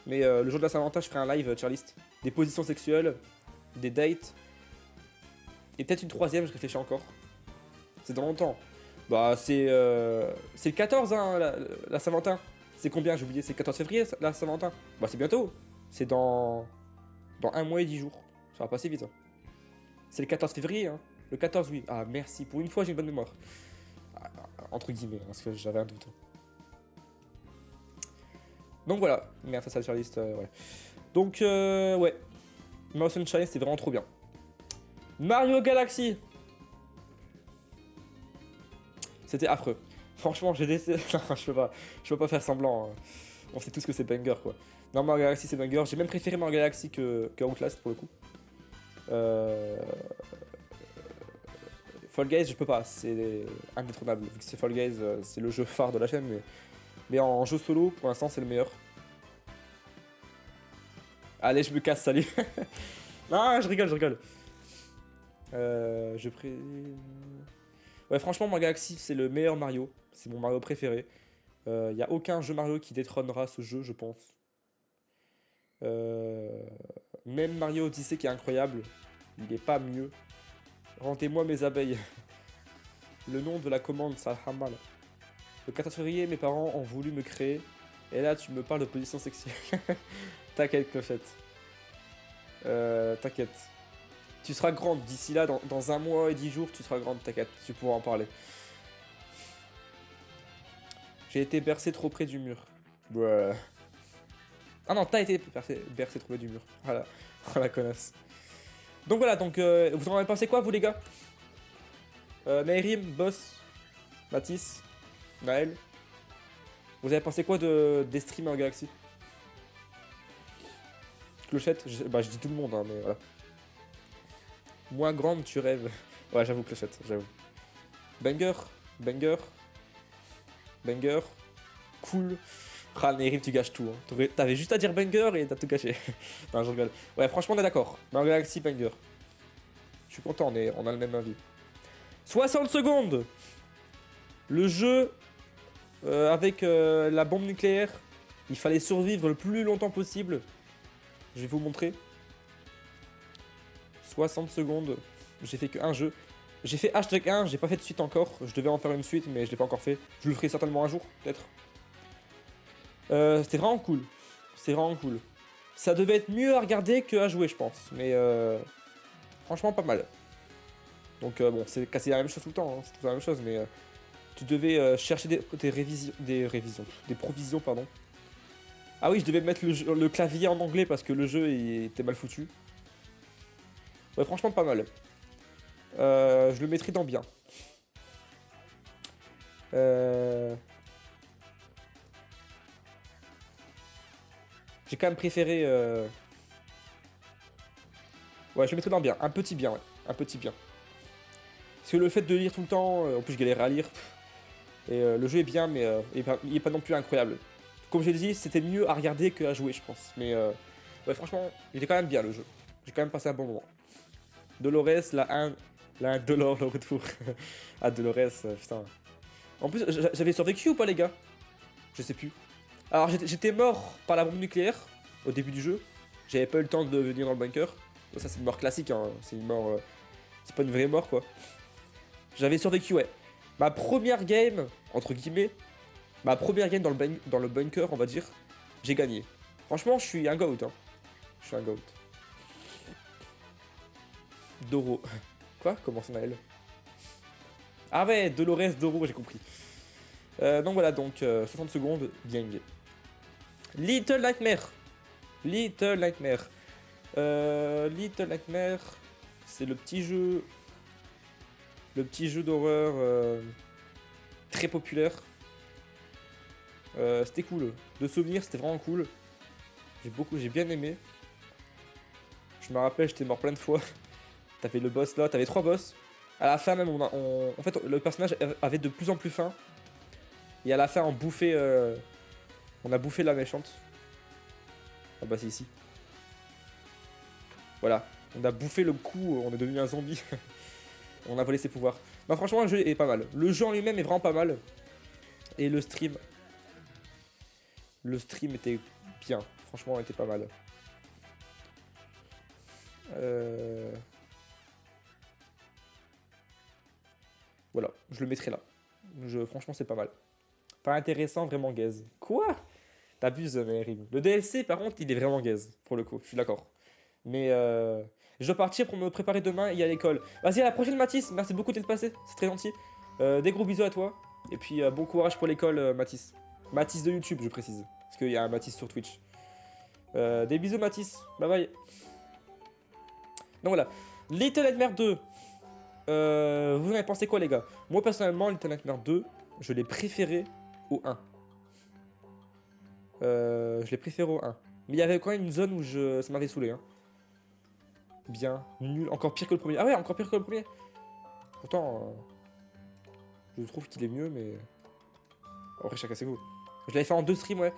Mais le jour de la Saint-Valentin, je ferai un live tier list. Des positions sexuelles, des dates. Et peut-être une 3ème, je réfléchis encore. C'est dans longtemps. Bah, c'est le 14, hein, la Saint-Valentin. C'est combien? J'ai oublié, c'est le 14 février, la Saint-Valentin. Bah, c'est bientôt. C'est dans 1 mois et 10 jours. Ça va passer vite. Hein. C'est le 14 février, hein. Le 14, oui. Ah, merci. Pour une fois, j'ai une bonne mémoire. Entre guillemets, parce que j'avais un doute. Donc voilà. Merde, ça, c'est la tier list. Ouais. Donc, ouais. Mario Sunshine, c'était vraiment trop bien. Mario Galaxy. C'était affreux. Franchement, j'ai détesté. Non, je peux pas faire semblant. Hein. On sait tous que c'est banger, quoi. Non, Mario Galaxy, c'est banger. J'ai même préféré Mario Galaxy que Outlast, pour le coup. Fall Guys, je peux pas. C'est indétrônable. Vu que c'est Fall Guys, c'est le jeu phare de la chaîne. Mais en jeu solo, pour l'instant, c'est le meilleur. Allez, je me casse, salut. Non, je rigole. Ouais, franchement, Mario Galaxy, c'est le meilleur Mario. C'est mon Mario préféré. Y a aucun jeu Mario qui détrônera ce jeu, je pense. Même Mario Odyssey qui est incroyable, il est pas mieux. Rendez-moi mes abeilles. Le nom de la commande, ça a mal. Le 14 février, mes parents ont voulu me créer. Et là, tu me parles de position sexuelle. T'inquiète, Clochette. T'inquiète. Tu seras grande d'ici là, dans 1 mois et 10 jours, tu seras grande, t'inquiète, tu pourras en parler. J'ai été bercé trop près du mur. Bruh. Ah non, t'as été bercé trop près du mur. Voilà, oh, la connasse. Donc voilà, donc vous en avez pensé quoi, vous les gars? Naërim, Boss, Mathis, Naël. Vous avez pensé quoi des streams en Galaxy? Clochette, je dis tout le monde, hein, mais voilà. Moins grande, tu rêves. Ouais, j'avoue, Clochette, j'avoue. Banger. Cool. Ah, Naërim, tu gâches tout. Hein. T'avais juste à dire banger et t'as tout gâché. Non, je rigole. Ouais, franchement, on est d'accord. Mario Galaxy, banger. Je suis content, on a le même avis. 60 secondes. Le jeu, avec la bombe nucléaire, il fallait survivre le plus longtemps possible. Je vais vous montrer. 60 secondes. J'ai fait qu'un jeu. J'ai fait hashtag 1, j'ai pas fait de suite encore. Je devais en faire une suite, mais je l'ai pas encore fait. Je le ferai certainement un jour, peut-être. C'était vraiment cool. C'était vraiment cool. Ça devait être mieux à regarder que à jouer, je pense. Mais franchement, pas mal. Donc bon, c'est casser la même chose tout le temps. Hein. C'est tout la même chose, mais tu devais chercher des provisions, pardon. Ah oui, je devais mettre le clavier en anglais parce que le jeu était mal foutu. Ouais, franchement, pas mal. Je le mettrai dans bien. J'ai quand même préféré... Ouais, je le mettrai dans bien. Un petit bien, ouais. Un petit bien. Parce que le fait de lire tout le temps... en plus, je galérais à lire. Et le jeu est bien, mais il est pas non plus incroyable. Comme j'ai dit, c'était mieux à regarder qu'à jouer, je pense. Mais Ouais, franchement, il est quand même bien le jeu. J'ai quand même passé un bon moment. Dolores, la 1 Dolor, le retour. Ah, Dolores, putain. En plus, j'avais survécu ou pas, les gars? Je sais plus. Alors, j'étais mort par la bombe nucléaire au début du jeu. J'avais pas eu le temps de venir dans le bunker. Donc ça, c'est une mort classique, hein. C'est une mort. C'est pas une vraie mort, quoi. J'avais survécu, ouais. Ma première game, entre guillemets, ma première game dans le bunker, on va dire, j'ai gagné. Franchement, je suis un goat, hein. Je suis un goat. Doro. Quoi? Comment ça, Naël? Ah ouais, Dolores, Doro, j'ai compris. Donc voilà, donc 60 secondes, gang. Little Nightmare. Little Nightmare. Little Nightmare, c'est le petit jeu. Le petit jeu d'horreur très populaire. C'était cool. De souvenirs, c'était vraiment cool. J'ai bien aimé. Je me rappelle, j'étais mort plein de fois. T'avais le boss là, t'avais 3 boss. À la fin même, en fait, le personnage avait de plus en plus faim. Et à la fin, on a bouffé la méchante. Ah bah c'est ici. Voilà. On a bouffé le coup, on est devenu un zombie. On a volé ses pouvoirs. Bah franchement, le jeu est pas mal. Le jeu en lui-même est vraiment pas mal. Et le stream... Le stream était bien. Franchement, il était pas mal. Voilà, je le mettrai là. Franchement, c'est pas mal. Pas intéressant, vraiment gaze. Quoi? T'abuses, mais Rim. Le DLC, par contre, il est vraiment gaze, pour le coup. Je suis d'accord. Mais je dois partir pour me préparer demain et à l'école. Vas-y, à la prochaine, Mathis. Merci beaucoup d'être passé. C'est très gentil. Des gros bisous à toi. Et puis, bon courage pour l'école, Mathis. Mathis de YouTube, je précise. Parce qu'il y a un Mathis sur Twitch. Des bisous, Mathis. Bye bye. Donc voilà. Little Nightmare 2. Vous en avez pensé quoi, les gars? Moi, personnellement, Little Nightmare 2, je l'ai préféré au 1. Je l'ai préféré au 1. Mais il y avait quand même une zone où ça m'avait saoulé. Hein. Bien, nul, encore pire que le premier. Ah ouais, encore pire que le premier. Pourtant, je trouve qu'il est mieux, mais... Après, chacun ses goûts. Je l'avais fait en 2 streams, ouais.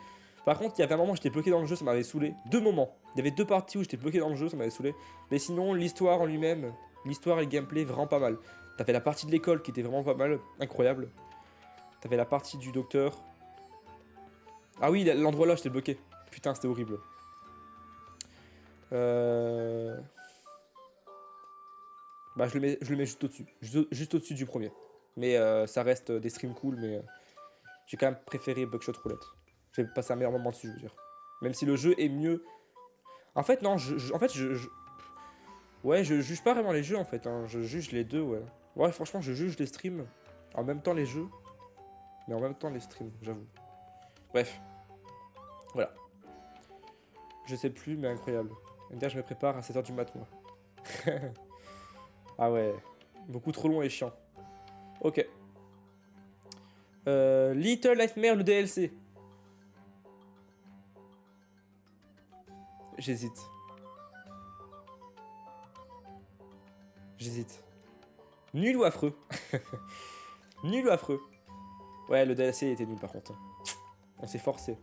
Par contre, il y avait un moment où j'étais bloqué dans le jeu, ça m'avait saoulé. 2 moments. Il y avait 2 parties où j'étais bloqué dans le jeu, ça m'avait saoulé. Mais sinon, l'histoire en lui-même, l'histoire et le gameplay, vraiment pas mal. T'avais la partie de l'école qui était vraiment pas mal, incroyable. T'avais la partie du docteur. Ah oui, l'endroit là, j'étais bloqué. Putain, c'était horrible. Bah, je le mets juste au-dessus. Juste au-dessus du premier. Mais ça reste des streams cool, mais j'ai quand même préféré Buckshot Roulette. J'ai passé un meilleur moment dessus, je veux dire. Même si le jeu est mieux. En fait, non, ouais, je juge pas vraiment les jeux en fait. Hein. Je juge les deux, ouais. Ouais, franchement, je juge les streams. En même temps, les jeux. Mais en même temps, les streams, j'avoue. Bref. Voilà. Je sais plus, mais incroyable. D'ailleurs, je me prépare à 7h du mat, moi. Ah ouais. Beaucoup trop long et chiant. Ok. Little Nightmare, le DLC. J'hésite. J'hésite. Nul ou affreux? Nul ou affreux? Ouais, le DLC était nul par contre. On s'est forcé.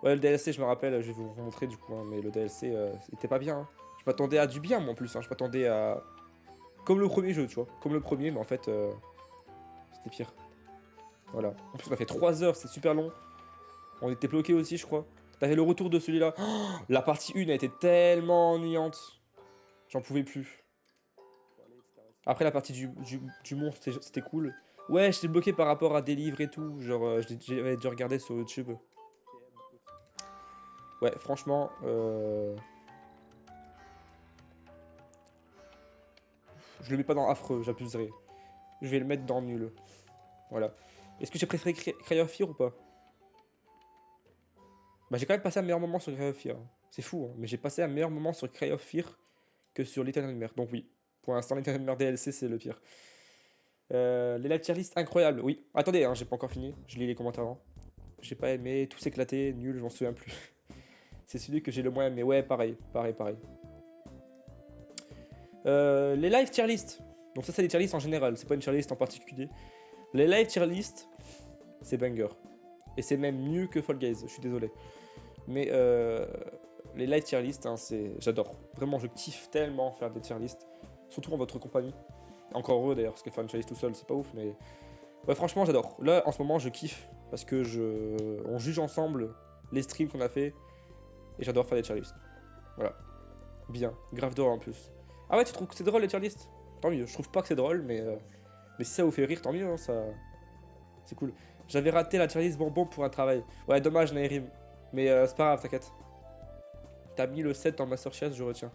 Ouais, le DLC, je me rappelle, je vais vous montrer du coup, hein, mais le DLC, c'était pas bien. Hein. Je m'attendais à du bien, moi en plus. Hein. Je m'attendais à. Comme le premier jeu, tu vois. Comme le premier, mais en fait, c'était pire. Voilà. En plus, on a fait 3 heures, c'est super long. On était bloqué aussi, je crois. T'avais le retour de celui-là. Oh, la partie 1 a été tellement ennuyante. J'en pouvais plus. Après, la partie du monstre, c'était cool. Ouais, j'étais bloqué par rapport à des livres et tout. Genre, j'avais dû regarder sur YouTube. Ouais, franchement, je le mets pas dans affreux, j'abuserai. Je vais le mettre dans nul. Voilà. Est-ce que j'ai préféré Cry of Fear ou pas? Bah, j'ai quand même passé un meilleur moment sur Cry of Fear. Hein. C'est fou, hein, mais j'ai passé un meilleur moment sur Cry of Fear que sur Little Nightmares. Donc oui, pour l'instant, Little Nightmares DLC, c'est le pire. Les live tier list incroyables, oui. Attendez, hein, j'ai pas encore fini. Je lis les commentaires avant. J'ai pas aimé, tout s'éclater, nul, je m'en souviens plus. C'est celui que j'ai le moins aimé. Ouais, pareil. Les live tier list. Donc ça, c'est les tier list en général. C'est pas une tier list en particulier. Les live tier list, c'est banger. Et c'est même mieux que Fall Guys. Je suis désolé. Mais Les live tier list, hein, j'adore. Vraiment, je kiffe tellement faire des tier list. Surtout en votre compagnie. Encore heureux d'ailleurs, parce que faire une tier list tout seul, c'est pas ouf, mais... Ouais, franchement, j'adore. Là, en ce moment, je kiffe. Parce que on juge ensemble les streams qu'on a fait. Et j'adore faire des tier lists. Voilà. Bien. Grave drôle en plus. Ah ouais, tu trouves que c'est drôle les tier lists? Tant mieux. Je trouve pas que c'est drôle, mais si ça vous fait rire, tant mieux, hein, ça... C'est cool. J'avais raté la tier list bonbon pour un travail. Ouais, dommage, Naïrim. Mais c'est pas grave, t'inquiète. T'as mis le 7 dans Master Chess, je retiens.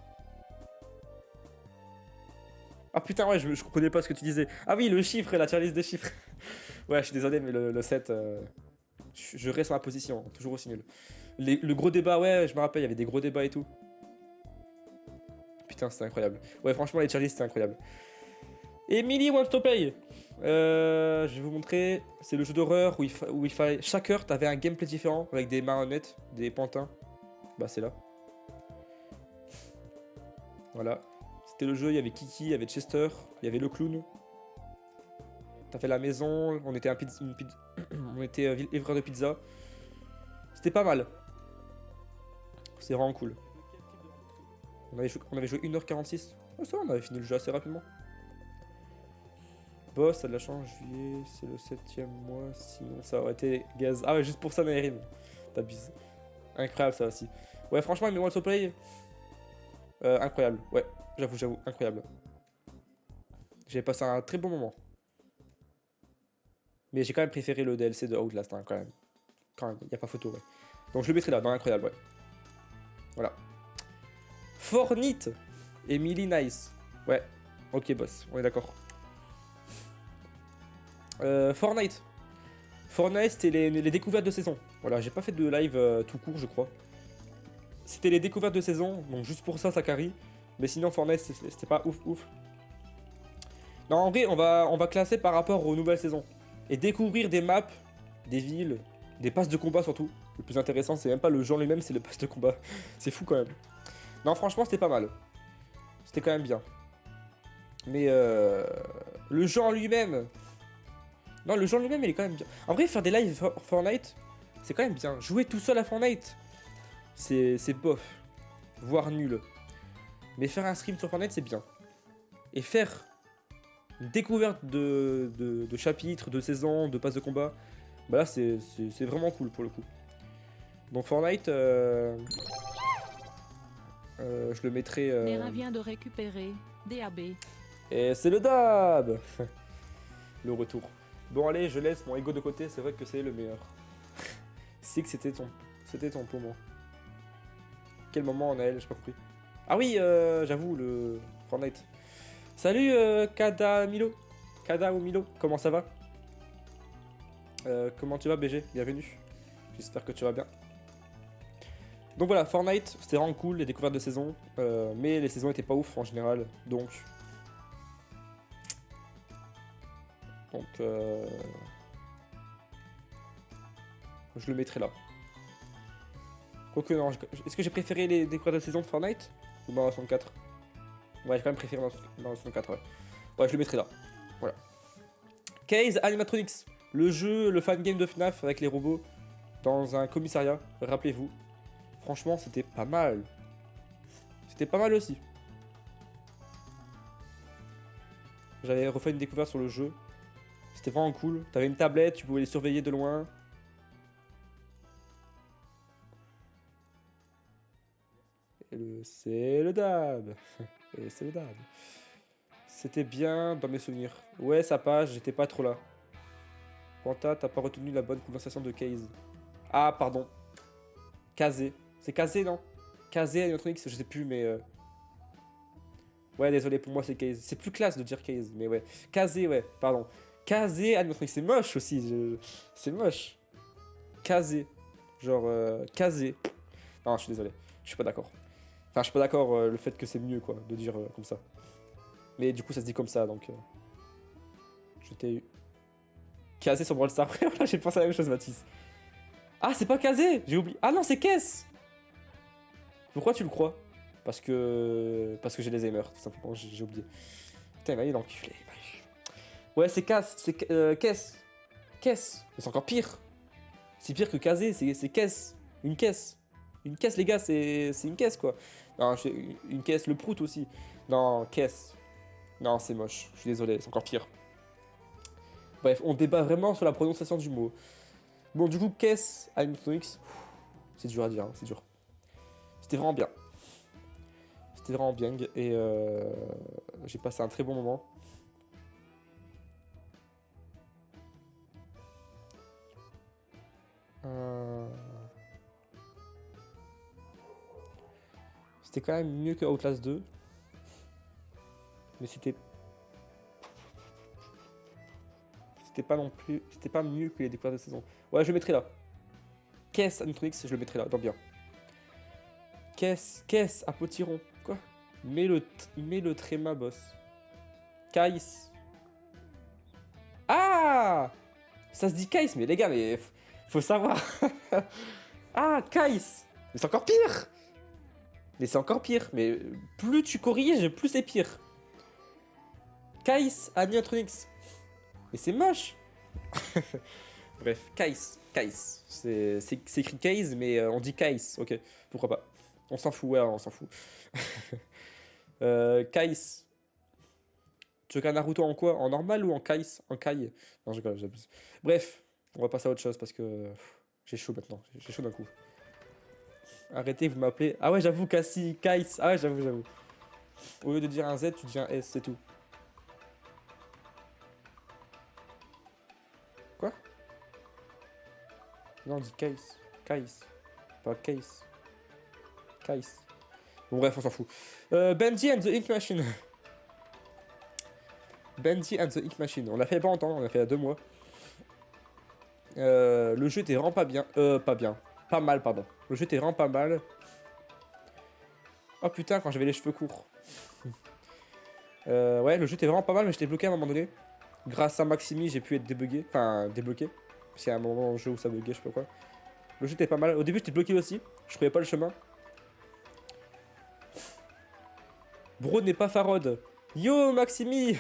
Ah putain, ouais, je comprenais pas ce que tu disais. Ah oui, le chiffre, la tier list des chiffres. Ouais, je suis désolé, mais le 7, je reste sur ma position, toujours aussi nul. Le gros débat, ouais, je me rappelle, il y avait des gros débats et tout. Putain, c'était incroyable. Ouais, franchement, les tier lists, c'était incroyable. Emily Wants to Play. Je vais vous montrer. C'est le jeu d'horreur où il fallait. Chaque heure, t'avais un gameplay différent avec des marionnettes, des pantins. Bah, c'est là. Voilà. C'était le jeu, il y avait Kiki, il y avait Chester, il y avait le clown. T'as fait la maison, on était on était livreur de pizza. C'était pas mal. C'est vraiment cool. On avait joué 1h46. Oh, ça, on avait fini le jeu assez rapidement. Boss, ça a de la chance, juillet, c'est le 7ème mois, sinon ça aurait été gaz. Ah ouais, juste pour ça, Naïrim. T'abuses. Incroyable ça aussi. Ouais, franchement, mais World of Play, incroyable. Ouais, j'avoue, incroyable. J'ai passé un très bon moment. Mais j'ai quand même préféré le DLC de Outlast, hein, quand même. Quand même, y a pas photo, ouais. Donc je le mettrai là, dans incroyable, ouais. Voilà. Fortnite. Emily Nice. Ouais, ok, boss, on est d'accord. Fortnite. Fortnite, c'était les découvertes de saison. Voilà, j'ai pas fait de live tout court, je crois. C'était les découvertes de saison, donc juste pour ça, ça carry. Mais sinon, Fortnite, c'était pas ouf. Non, en vrai, on va classer par rapport aux nouvelles saisons. Et découvrir des maps, des villes, des passes de combat surtout. Le plus intéressant, c'est même pas le genre lui-même, c'est le pass de combat. C'est fou quand même. Non, franchement, c'était pas mal. C'était quand même bien. Mais le jeu en lui-même... Non, le jeu en lui-même, il est quand même bien. En vrai, faire des lives Fortnite, c'est quand même bien. Jouer tout seul à Fortnite, c'est bof. Voire nul. Mais faire un stream sur Fortnite, c'est bien. Et faire une découverte de chapitres, de saisons, de passes de combat, bah là, c'est vraiment cool pour le coup. Donc Fortnite, je le mettrai... Nera vient de récupérer DAB. Et c'est le DAB. Le retour. Bon allez, je laisse mon ego de côté, c'est vrai que c'est le meilleur. C'est que c'était ton moment. Quel moment, Naël, j'ai pas compris. Ah oui, j'avoue, le Fortnite. Salut Kada Milo. Kada ou Milo, comment ça va? Comment tu vas BG? Bienvenue. J'espère que tu vas bien. Donc voilà, Fortnite, c'était vraiment cool, les découvertes de saison. Mais les saisons étaient pas ouf en général, donc... je le mettrai là. Quoique non, est-ce que j'ai préféré les découvertes de saison de Fortnite ou Mario 64? Ouais, j'ai quand même préféré Mario 64, ouais. Ouais, je le mettrai là. Voilà. Case Animatronics, le jeu, le fan game de FNAF avec les robots dans un commissariat, rappelez-vous. Franchement, c'était pas mal. C'était pas mal aussi. J'avais refait une découverte sur le jeu. C'était vraiment cool. T'avais une tablette, tu pouvais les surveiller de loin. C'est le DAB. Et c'est le DAB. C'était bien dans mes souvenirs. Ouais, sa page, j'étais pas trop là. Quanta, t'as pas retenu la bonne conversation de Case. Ah, pardon. Kazé. C'est Kazé, non? Kazé Animatronics, je sais plus, mais... Ouais, désolé, pour moi c'est Case. C'est plus classe de dire Case, mais ouais. Kazé, ouais, pardon. Kazé Animatronics, c'est moche aussi. C'est moche. Kazé. Genre, Kazé. Non, je suis désolé. Je suis pas d'accord. Enfin, je suis pas d'accord le fait que c'est mieux, quoi, de dire comme ça. Mais du coup, ça se dit comme ça, donc... J'étais... Kazé sur Brawl Stars. Voilà, j'ai pensé à la même chose, Mathis. Ah, c'est pas Kazé. J'ai oublié. Ah non, c'est Kess. Pourquoi tu le crois? Parce que j'ai les Alzheimer, tout simplement, j'ai oublié. Putain, il est l'enculé. Ouais, c'est Cass, c'est Kess. Kess. Mais c'est encore pire. C'est pire que Kazé, c'est Kess. Une caisse. Une caisse, les gars, c'est une caisse, quoi. Non, une caisse, le prout aussi. Non, caisse. Non, c'est moche. Je suis désolé, c'est encore pire. Bref, on débat vraiment sur la prononciation du mot. Bon, du coup, caisse animatronics. C'est dur à dire, hein, c'est dur. C'était vraiment bien. C'était vraiment bien et j'ai passé un très bon moment. C'était quand même mieux que Outlast 2. Mais c'était pas non plus... C'était pas mieux que les découvertes de saison. Ouais, je le mettrai là. Caisse animatronics, je le mettrai là, dans bien. Caisse à potiron. Quoi? Mets le tréma, boss. Kais. Ah! Ça se dit Kais, mais les gars, mais faut savoir. Ah, Kais. Mais c'est encore pire. Mais c'est encore pire. Mais plus tu corriges, plus c'est pire. Kais Animatronics. Mais c'est moche. Bref, Kais. C'est écrit Kais, mais on dit Kais. Ok, pourquoi pas. On s'en fout, ouais, on s'en fout. Kais. Tu veux qu'un Naruto en quoi? En normal ou en Kais? En Kai? Non, j'abuse. Bref, on va passer à autre chose parce que j'ai chaud maintenant. J'ai chaud d'un coup. Arrêtez, vous m'appelez. Ah ouais, j'avoue, Cassie, Kais. Ah ouais, j'avoue. Au lieu de dire un Z, tu dis un S, c'est tout. Quoi? Non, on dit Kais. Pas Case. Kais. Bon, bref, on s'en fout. Benji and the Ink Machine. Benji and the Ink Machine. On l'a fait il y a pas longtemps, on l'a fait il y a 2 mois. Le jeu était vraiment pas bien. Pas mal, pardon. Le jeu était vraiment pas mal. Oh putain, quand j'avais les cheveux courts. Ouais, le jeu était vraiment pas mal, mais j'étais bloqué à un moment donné. Grâce à Maximi, j'ai pu être débugué. Enfin, débloqué. Parce qu'il y a un moment dans le jeu où ça buguait, je sais pas quoi. Le jeu était pas mal. Au début, j'étais bloqué aussi. Je trouvais pas le chemin. Bro n'est pas Farod. Yo, Maximi.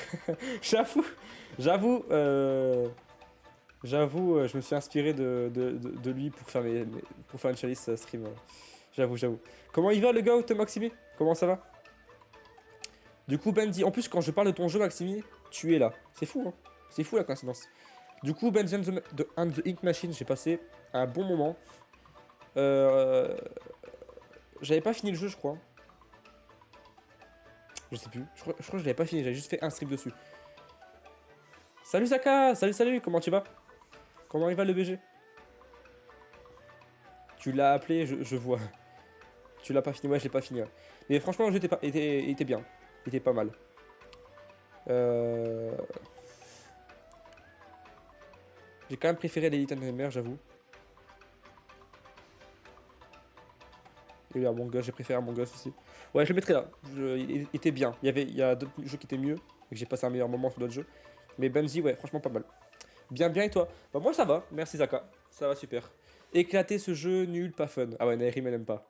J'avoue, je me suis inspiré de lui pour faire, pour faire une chalice stream. J'avoue. Comment il va le gars, Maximi? Comment ça va? Du coup, Benji, en plus, quand je parle de ton jeu, Maximi, tu es là. C'est fou, hein? C'est fou la coïncidence. Du coup, Benji and the Ink Machine, j'ai passé un bon moment. J'avais pas fini le jeu, je crois. Je sais plus. Je crois que je l'avais pas fini, j'avais juste fait un stream dessus. Salut Saka! Salut, comment tu vas? Comment il va le BG? Tu l'as appelé, je vois. Tu l'as pas fini, ouais, je l'ai pas fini. Ouais. Mais franchement, le jeu était bien. Il était pas mal. J'ai quand même préféré les Little Nightmares, j'avoue. Et Among Us, j'ai préféré Among Us aussi. Ouais, je le mettrai là. Il était bien. Il y a d'autres jeux qui étaient mieux. Et que j'ai passé un meilleur moment sur d'autres jeux. Mais Benji, ouais, franchement pas mal. Bien, et toi? Bah, moi ça va, merci Zaka. Ça va super. Éclater ce jeu, nul, pas fun. Ah ouais, Nairim elle aime pas.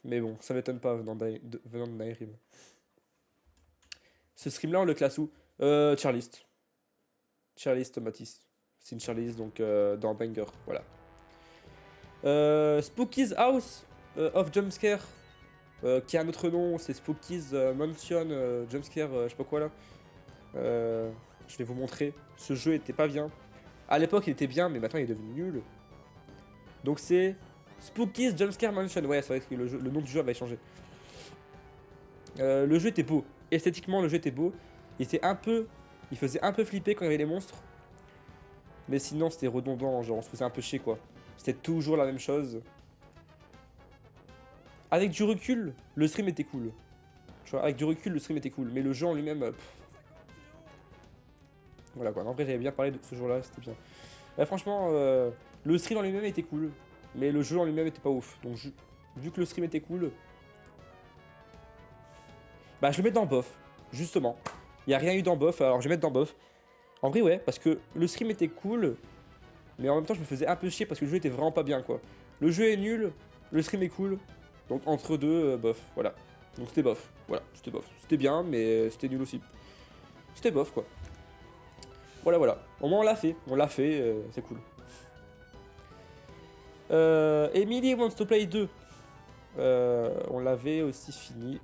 Mais bon, ça m'étonne pas venant de Nairim. Ce stream là, on le classe où? Charlist. Charlist Matisse. C'est une Charlist donc dans Banger, voilà. Spooky's House of Jumpscare. Qui a un autre nom, c'est Spooky's Mansion Jumpscare, je sais pas quoi là. Je vais vous montrer. Ce jeu était pas bien. À l'époque, il était bien, mais maintenant il est devenu nul. Donc c'est Spooky's Jumpscare Mansion. Ouais, c'est vrai que le nom du jeu avait changé. Le jeu était beau. Esthétiquement, le jeu était beau. Il faisait un peu flipper quand il y avait les monstres. Mais sinon, c'était redondant. Genre, on se faisait un peu chier quoi. C'était toujours la même chose. Avec du recul, le stream était cool. Avec du recul, le stream était cool. Mais le jeu en lui-même. Voilà quoi. En vrai, j'avais bien parlé de ce jour-là. C'était bien. Bah, franchement, le stream en lui-même était cool. Mais le jeu en lui-même était pas ouf. Donc, vu que le stream était cool. Bah, je le mets dans bof. Justement. Il n'y a rien eu dans bof. Alors, je vais mettre dans bof. En vrai, ouais. Parce que le stream était cool. Mais en même temps, je me faisais un peu chier parce que le jeu était vraiment pas bien quoi. Le jeu est nul. Le stream est cool. Donc entre deux, bof, voilà. Donc c'était bof, voilà, c'était bof. C'était bien, mais c'était nul aussi. C'était bof, quoi. Voilà. Au moins on l'a fait, c'est cool. Emily Wants to Play 2. On l'avait aussi fini.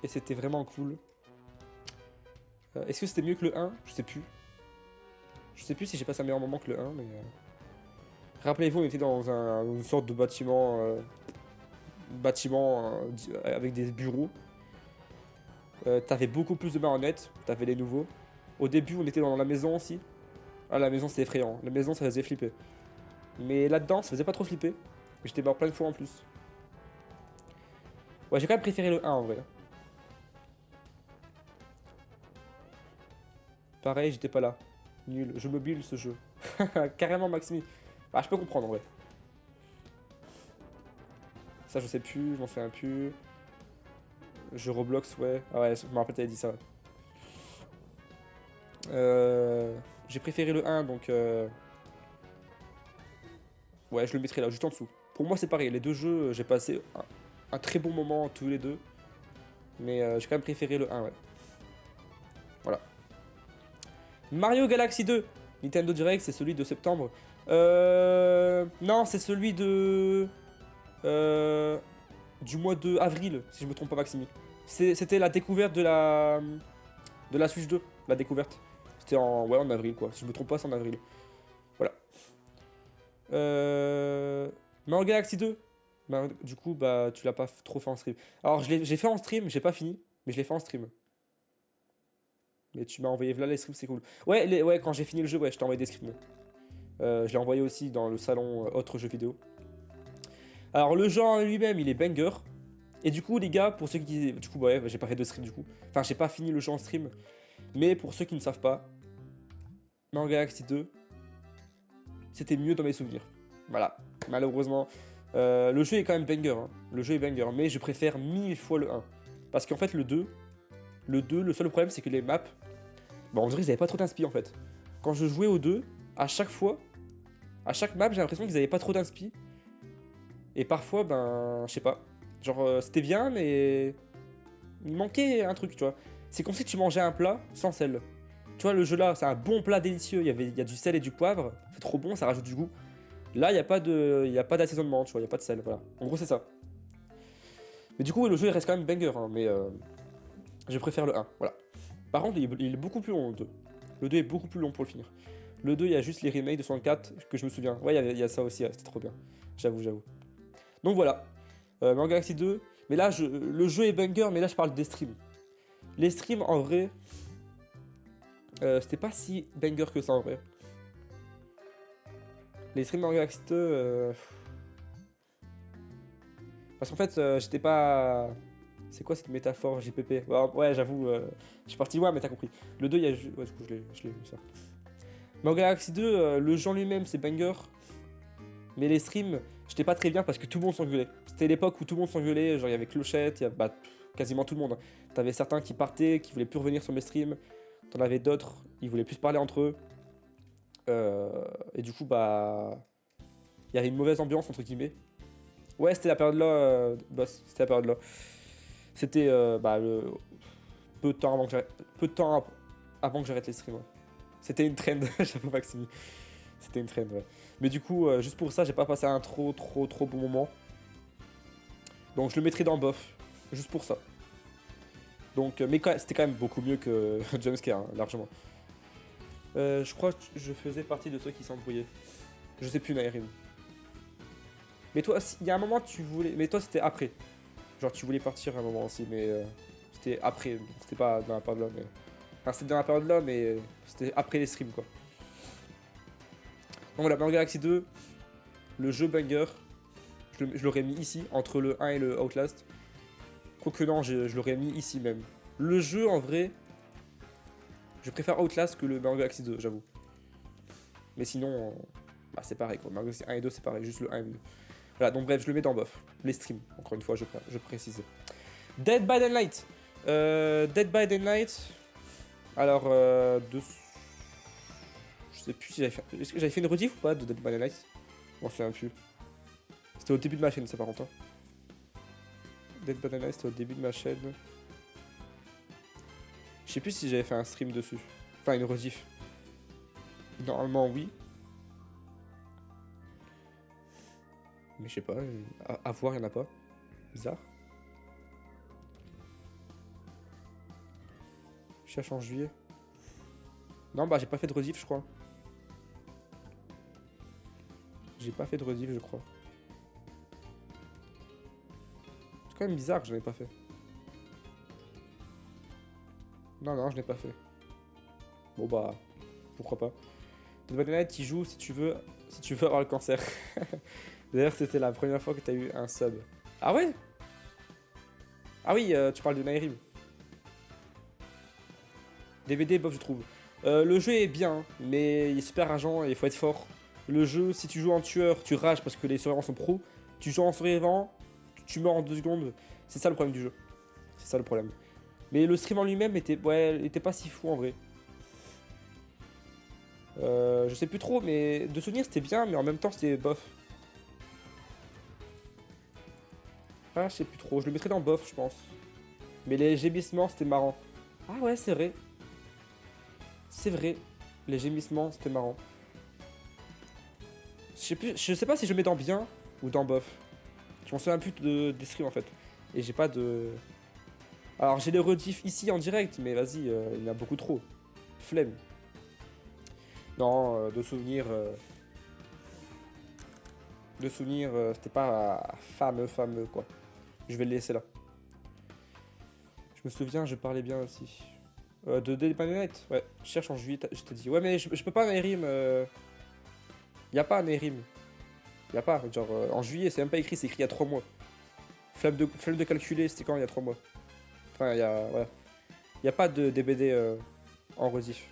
Et c'était vraiment cool. Est-ce que c'était mieux que le 1? Je sais plus. Je sais plus si j'ai passé un meilleur moment que le 1, mais... Rappelez-vous, on était dans une sorte de bâtiment... avec des bureaux. T'avais beaucoup plus de marionnettes, t'avais les nouveaux. Au début, on était dans la maison aussi. Ah, la maison, c'était effrayant. La maison, ça faisait flipper. Mais là-dedans, ça faisait pas trop flipper. J'étais mort plein de fois en plus. Ouais, j'ai quand même préféré le 1 en vrai. Pareil, j'étais pas là. Nul. Je me bulle ce jeu. Carrément, Maxime. Ah, je peux comprendre en vrai. Ça, je sais plus, je m'en souviens plus. Je Roblox, ouais. Ah ouais, je me rappelle, t'avais dit ça. J'ai préféré le 1, donc... Ouais, je le mettrai là, juste en dessous. Pour moi, c'est pareil. Les deux jeux, j'ai passé un très bon moment tous les deux. Mais j'ai quand même préféré le 1, ouais. Voilà. Mario Galaxy 2. Nintendo Direct, c'est celui de septembre. Non, c'est celui de... du mois de avril, si je me trompe pas, Maximi. C'était la découverte de la Switch 2, la découverte. C'était en avril, quoi. Si je me trompe pas, c'est en avril. Voilà. Mario Galaxy 2. Bah, du coup, bah, tu l'as pas trop fait en stream. Alors, j'ai fait en stream, j'ai pas fini, mais je l'ai fait en stream. Mais tu m'as envoyé là les streams, c'est cool. Ouais, ouais, quand j'ai fini le jeu, ouais, je t'ai envoyé des screens. Je l'ai envoyé aussi dans le salon autre jeux vidéo. Alors, le jeu en lui-même, il est banger. Et du coup, les gars, pour ceux qui... Du coup, ouais, j'ai pas fait de stream du coup. Enfin, j'ai pas fini le jeu en stream. Mais pour ceux qui ne savent pas, Mario Galaxy 2, c'était mieux dans mes souvenirs. Voilà, malheureusement. Le jeu est quand même banger, hein. Le jeu est banger, mais je préfère 1000 fois le 1. Parce qu'en fait, le 2, le seul problème, c'est que les maps... Bon, on dirait qu'ils avaient pas trop d'inspi, en fait. Quand je jouais au 2, à chaque fois, à chaque map, j'ai l'impression qu'ils avaient pas trop d'inspi. Et parfois, ben, je sais pas. Genre, c'était bien, mais... Il manquait un truc, tu vois. C'est comme si tu mangeais un plat sans sel. Tu vois, le jeu là, c'est un bon plat délicieux. Il y a du sel et du poivre. C'est trop bon, ça rajoute du goût. Là, il n'y a pas d'assaisonnement, tu vois, il n'y a pas de sel. Voilà. En gros, c'est ça. Mais du coup, le jeu, il reste quand même banger. Hein, mais je préfère le 1. Voilà. Par contre, il est beaucoup plus long, le 2. Le 2 est beaucoup plus long pour le finir. Le 2, il y a juste les remakes de 64 que je me souviens. Ouais, il y a ça aussi, ouais, c'était trop bien. J'avoue. Donc voilà. Mario Galaxy 2. Mais là, le jeu est banger, mais là, je parle des streams. Les streams, en vrai, c'était pas si banger que ça, en vrai. Les streams Mario Galaxy 2, parce qu'en fait, j'étais pas... C'est quoi cette métaphore JPP? Ouais, j'avoue, je suis parti loin, mais t'as compris. Le 2, il y a... Ouais, du coup, je l'ai vu, ça. Mario Galaxy 2, le jeu en lui-même, c'est banger. Mais les streams, j'étais pas très bien parce que tout le monde s'engueulait. C'était l'époque où tout le monde s'engueulait, genre il y avait Clochette, il y a quasiment tout le monde. Hein. T'avais certains qui partaient, qui voulaient plus revenir sur mes streams. T'en avais d'autres, ils voulaient plus se parler entre eux. Et du coup, bah... Il y avait une mauvaise ambiance, entre guillemets. Ouais, c'était la période là, boss, c'était la période là. C'était peu de temps avant que j'arrête les streams. Ouais. C'était une trend, j'avoue Maxime. C'était une trend, ouais. Mais du coup, juste pour ça, j'ai pas passé un trop bon moment. Donc je le mettrai dans bof, juste pour ça. Donc, mais c'était quand même beaucoup mieux que Jumpscare, hein, largement. Je crois que je faisais partie de ceux qui s'embrouillaient. Je sais plus, Naïrim. Mais toi, il y a un moment, tu voulais... Mais toi, c'était après. Genre, tu voulais partir à un moment aussi, mais c'était après. Donc, c'était pas dans la période là, mais... Enfin, c'était dans la période là, mais c'était après les streams, quoi. Donc voilà, Mario Galaxy 2, le jeu banger. Je l'aurais mis ici, entre le 1 et le Outlast. Quoique non, je l'aurais mis ici même. Le jeu, en vrai, je préfère Outlast que le Mario Galaxy 2, j'avoue. Mais sinon, bah, c'est pareil, quoi. Mario Galaxy 1 et 2, c'est pareil, juste le 1 et le 2. Voilà, donc bref, je le mets dans bof. Les streams, encore une fois, je précise. Dead by Daylight. Dead by Daylight. Alors, je sais plus si j'avais fait... Est-ce que j'avais fait une rediff ou pas de Dead by Daylight? Je m'en souviens plus. C'était au début de ma chaîne, ça, par contre. Hein. Dead by Daylight, c'était au début de ma chaîne. Je sais plus si j'avais fait un stream dessus. Enfin, une rediff. Normalement, oui. Mais je sais pas, à voir, il y en a pas. Bizarre. Je cherche en juillet. Non, bah j'ai pas fait de rediff, je crois. J'ai pas fait de rediff, je crois. C'est quand même bizarre que je n'ai pas fait. Non, non, je n'ai pas fait. Bon bah, pourquoi pas. De Banana, tu joues si tu veux avoir le cancer. D'ailleurs, c'était la première fois que t'as eu un sub. Ah ouais? Ah oui, tu parles de Nairim. DVD, bof, je trouve. Le jeu est bien, mais il est super rageant et il faut être fort. Le jeu, si tu joues en tueur, tu rages parce que les survivants sont pros. Tu joues en survivant, tu meurs en 2 secondes. C'est ça le problème du jeu. C'est ça le problème. Mais le stream en lui-même était, ouais, était pas si fou en vrai. Je sais plus trop, mais de souvenir c'était bien, mais en même temps c'était bof. Ah, je sais plus trop, je le mettrais dans bof, je pense. Mais les gémissements c'était marrant. Ah ouais, c'est vrai. C'est vrai, les gémissements c'était marrant. Je sais pas si je mets dans bien ou dans bof. Je m'en souviens plus des streams en fait. Et j'ai pas de. Alors j'ai les rediffs ici en direct, mais vas-y, il y en a beaucoup trop. Flemme. Non, de souvenirs. De souvenirs, c'était pas fameux quoi. Je vais le laisser là. Je me souviens, je parlais bien aussi. De Dépanonette, ouais, je cherche en juillet, je te dis. Ouais, mais je peux pas un Erim. Y a pas un Erim. Y a pas, genre en juillet, c'est même pas écrit, c'est écrit il y a 3 mois. Flemme de calculer, c'était quand il y a 3 mois. Enfin, il y a. Voilà. Y a pas de DBD en rediff.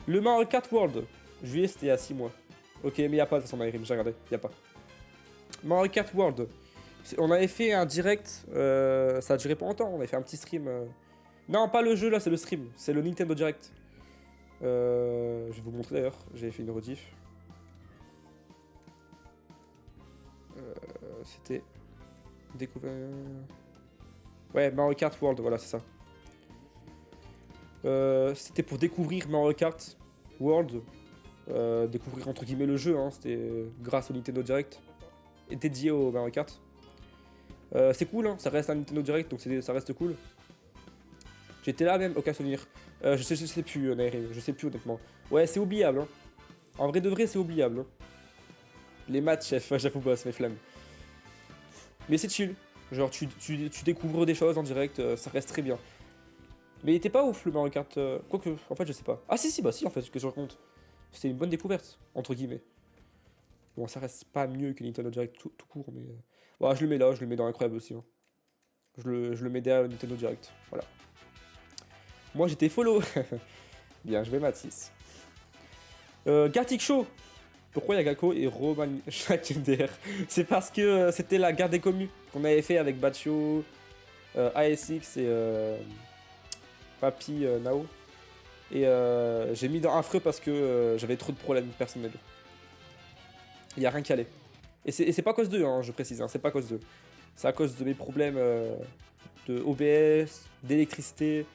Le Mario Kart World, juillet, c'était il y a 6 mois. Ok, mais y a pas de toute façon, Erim, j'ai regardé, y a pas. Mario Kart World. On avait fait un direct, ça a duré pas longtemps, on avait fait un petit stream. Non, pas le jeu là, c'est le stream, c'est le Nintendo Direct. Je vais vous montrer d'ailleurs, j'avais fait une rediff. C'était découvert. Ouais, Mario Kart World, voilà, c'est ça. C'était pour découvrir Mario Kart World, découvrir entre guillemets le jeu, hein, c'était grâce au Nintendo Direct et dédié au Mario Kart. C'est cool, hein, ça reste un Nintendo Direct, donc ça reste cool. J'étais là même, aucun souvenir. Je sais plus, Nairi, je sais plus honnêtement. Ouais, c'est oubliable. Hein. En vrai de vrai, c'est oubliable. Hein. Les maths, chef, j'avoue pas, c'est mes flammes. Mais c'est chill. Genre, tu découvres des choses en direct, ça reste très bien. Mais il était pas ouf le Mario Kart. Quoique, en fait, je sais pas. Ah, si, bah si, en fait, ce que je raconte. C'était une bonne découverte, entre guillemets. Bon, ça reste pas mieux que Nintendo Direct tout court, mais. Ouais, je le mets là, je le mets dans Incroyable aussi. Hein. Je le mets derrière le Nintendo Direct. Voilà. Moi, j'étais follow. Bien, je vais Mat 6. Gartic Show. Pourquoi il y a Gakko et Roman chaque MDR? C'est parce que c'était la guerre des communes qu'on avait fait avec Batio, ASX et Papy Nao. Et j'ai mis dans affreux parce que j'avais trop de problèmes personnels. Il n'y a rien qui allait. Et c'est pas à cause d'eux, hein, je précise, hein, c'est pas à cause d'eux. C'est à cause de mes problèmes de OBS, d'électricité.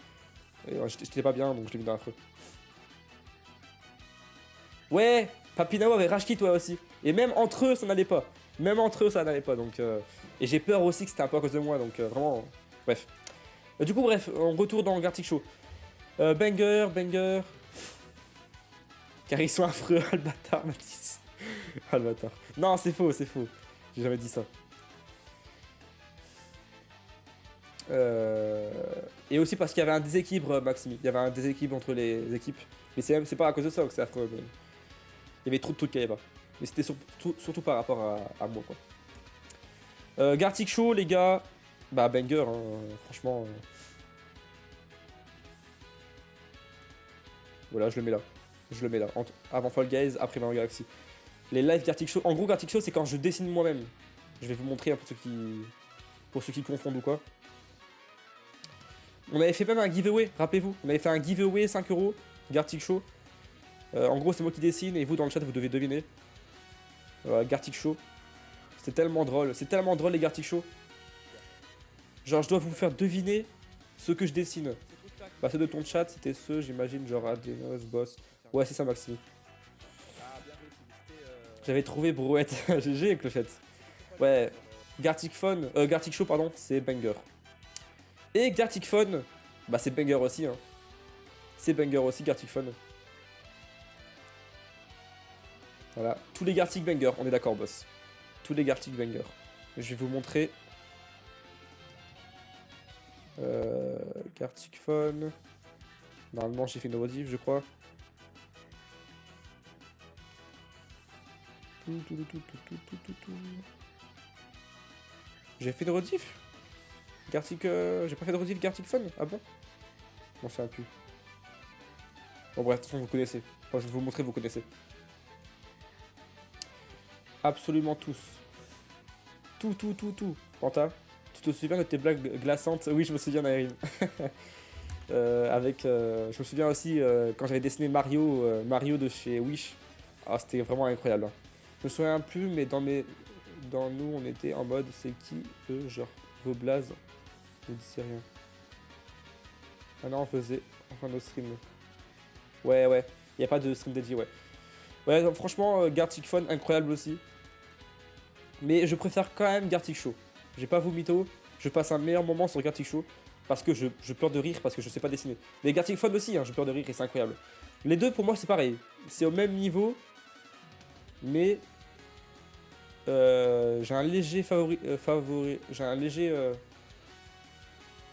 J'étais pas bien, donc je l'ai mis dans affreux. Ouais, Papinao avait rage toi aussi. Et même entre eux, ça n'allait pas. Même entre eux, ça n'allait pas. Donc, et j'ai peur aussi que c'était un peu à cause de moi. Donc, vraiment, bref. Du coup, bref, on retourne dans Gartic Show. Banger. Car ils sont affreux, Albatar, Mathis. Albatar. Non, c'est faux. J'ai jamais dit ça. Et aussi parce qu'il y avait un déséquilibre, Maxime. Il y avait un déséquilibre entre les équipes. Mais c'est pas à cause de ça que c'est affreux. Mais... il y avait trop de trucs qu'il n'y avait pas. Mais c'était surtout par rapport à moi, quoi. Gartic Show, les gars. Bah, banger, hein, franchement. Voilà, je le mets là. Avant Fall Guys, après Mario Galaxy. Les live Gartic Show. En gros, Gartic Show, c'est quand je dessine moi-même. Je vais vous montrer pour ceux qui confondent ou quoi. On avait fait même un giveaway, rappelez-vous. On avait fait un giveaway 5 €, Gartic Show. En gros, c'est moi qui dessine et vous, dans le chat, vous devez deviner. Gartic Show. C'était tellement drôle. C'est tellement drôle, les Gartic Show. Genre, je dois vous faire deviner ce que je dessine. Bah, ceux de ton chat, c'était ceux, j'imagine, genre Adenos, Boss. Ouais, c'est ça, Maxime. J'avais trouvé Brouette. GG, Clochette. Ouais, Gartic Phone, Gartic Show, pardon, c'est banger. Et Gartic Phone, bah c'est banger aussi. Hein. C'est banger aussi, Gartic Phone. Voilà, tous les Gartic bangers, on est d'accord, boss. Tous les Gartic bangers. Je vais vous montrer. Gartic Phone. Normalement, j'ai fait une rediff, je crois. J'ai fait de rediff Gartic. J'ai pas fait de rediff Gartic Phone. Ah bon? Bon, c'est un pu. Bon, bref, de toute façon, vous connaissez. Enfin, je vais vous montrer, vous connaissez. Absolument tous. Tout. Panta, tu te souviens de tes blagues glaçantes? Oui, je me souviens, Naïrim. Je me souviens aussi quand j'avais dessiné Mario de chez Wish. Ah, c'était vraiment incroyable. Hein. Je me souviens plus, mais dans nous, on était en mode c'est qui eux, genre vos blazes. Je ne dis rien. Ah non, on faisait enfin nos streams. Ouais, il n'y a pas de stream dédié, ouais. Ouais, donc, franchement, Gartic Phone, incroyable aussi. Mais je préfère quand même Gartic Show. J'ai pas vous mytho, je passe un meilleur moment sur Gartic Show. Parce que je pleure de rire, parce que je sais pas dessiner. Mais Gartic Phone aussi, hein, je pleure de rire et c'est incroyable. Les deux, pour moi, c'est pareil. C'est au même niveau. Mais... j'ai un léger j'ai un léger...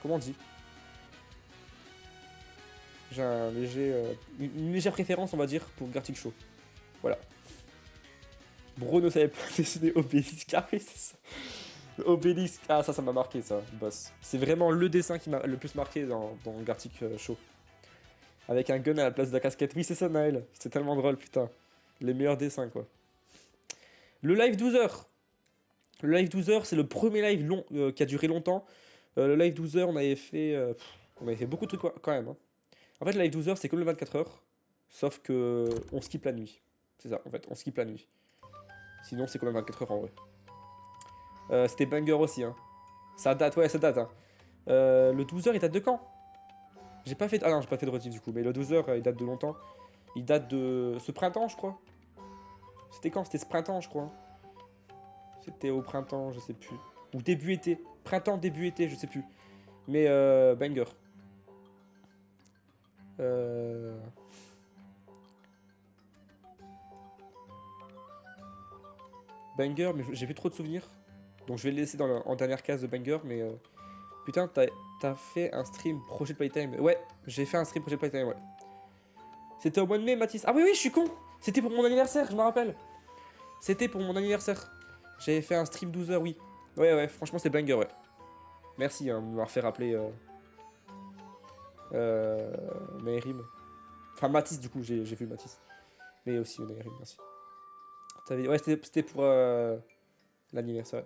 comment on dit? J'ai un léger... une légère préférence, on va dire, pour Gartic Show. Voilà. Bro ne savait pas dessiner Obélisque. Ah oui, c'est ça. Obélisque. Ah, ça m'a marqué, ça, boss. C'est vraiment le dessin qui m'a le plus marqué dans Gartic Show. Avec un gun à la place de la casquette. Oui, c'est ça, Naël. C'est tellement drôle, putain. Les meilleurs dessins, quoi. Le live 12 heures. Le live 12 heures, c'est le premier live long qui a duré longtemps. Le live 12 heures, on avait fait beaucoup de trucs quand même. Hein. En fait, le live 12 heures, c'est comme le 24 heures. Sauf que on skip la nuit. C'est ça, en fait, on skip la nuit. Sinon, c'est quand même 24 heures en vrai. C'était banger aussi. Hein. Ça date, ouais, ça date. Hein. Le 12 heures, il date de quand? J'ai pas fait. Ah non, j'ai pas fait de rediff du coup. Mais le 12 heures, il date de longtemps. Il date de ce printemps, je crois. C'était quand? C'était ce printemps, je crois. C'était au printemps, je sais plus. Ou début été. Printemps, début été, je sais plus. Mais banger. Banger, mais j'ai plus trop de souvenirs. Donc je vais le laisser en dernière case de banger, mais... Putain, t'as fait un stream projet de Playtime. Ouais, j'ai fait un stream projet de Playtime, ouais. C'était au mois de mai, Mathis. Ah oui, je suis con. C'était pour mon anniversaire, je me rappelle. C'était pour mon anniversaire. J'avais fait un stream 12 heures, oui. Ouais, franchement, c'est banger, ouais. Merci hein, de m'avoir fait rappeler... Naïrim. Enfin, Mathis, du coup, j'ai vu Mathis. Mais aussi Naïrim, merci. Ouais, c'était pour l'anniversaire.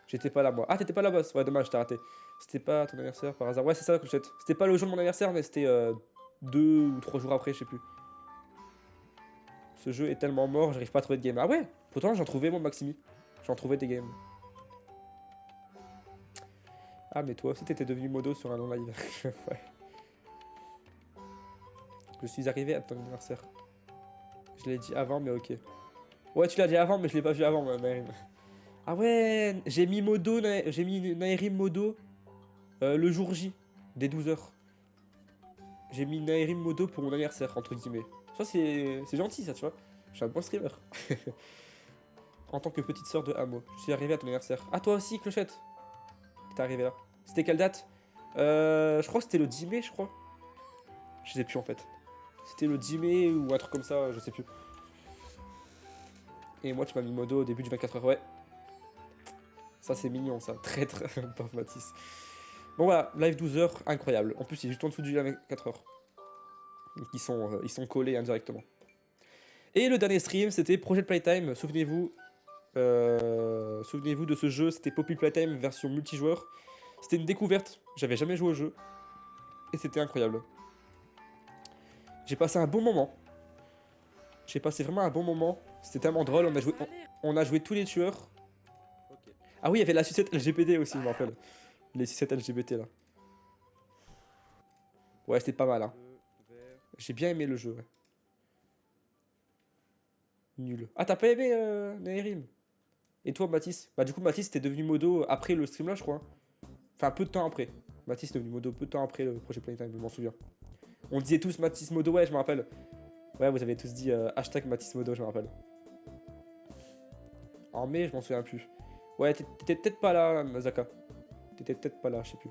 J'étais pas là, moi. Ah, t'étais pas là, boss. Ouais, dommage, t'as raté. C'était pas ton anniversaire par hasard. Ouais, c'est ça, Clochette. C'était pas le jour de mon anniversaire, mais c'était 2 ou 3 jours après, je sais plus. Ce jeu est tellement mort, j'arrive pas à trouver de game. Ah ouais, pourtant j'en trouvais, moi, Maximi. J'en trouvais des games. Ah, mais toi aussi, t'étais devenu modo sur un long live. Ouais. Je suis arrivé à ton anniversaire. Je l'ai dit avant, mais ok. Ouais, tu l'as dit avant, mais je l'ai pas vu avant, moi, Naïrim. Ah ouais, j'ai mis Naïrim modo le jour J des 12 heures. J'ai mis Naïrim modo pour mon anniversaire, entre guillemets. Ça, c'est gentil, ça, tu vois. Je suis un bon streamer. En tant que petite sœur de Hamo. Je suis arrivé à ton anniversaire. Ah, toi aussi, Clochette. T'es arrivé là. C'était quelle date? Je crois que c'était le 10 mai, je crois. Je sais plus, en fait. C'était le 10 mai ou un truc comme ça, je sais plus. Et moi, tu m'as mis modo au début du 24 heures, ouais. Ça, c'est mignon, ça. Très, pauvre Mathis. Bon, voilà, live 12 heures, incroyable. En plus, il est juste en dessous du 24 heures. Donc, ils sont collés indirectement. Et le dernier stream, c'était Project Playtime. Souvenez-vous de ce jeu. C'était Poppy Playtime version multijoueur. C'était une découverte. J'avais jamais joué au jeu. Et c'était incroyable. J'ai passé un bon moment. J'ai passé vraiment un bon moment. C'était tellement drôle. On a joué tous les tueurs. Ah oui, il y avait la sucette LGBT aussi, je me rappelle. Les sucettes LGBT là. Ouais, c'était pas mal. Hein. J'ai bien aimé le jeu. Ouais. Nul. Ah, t'as pas aimé Naerim? Et toi, Mathis? Bah, du coup, Mathis, t'es devenu modo après le stream là, je crois. Enfin, peu de temps après. Mathis est devenu modo peu de temps après le projet Playtime, je m'en souviens. On disait tous Mathis modo, ouais, je me rappelle. Ouais, vous avez tous dit hashtag Mathis modo, je me rappelle. En mai, je m'en souviens plus. Ouais, t'étais peut-être pas là, Zaka. T'étais peut-être pas là, je sais plus.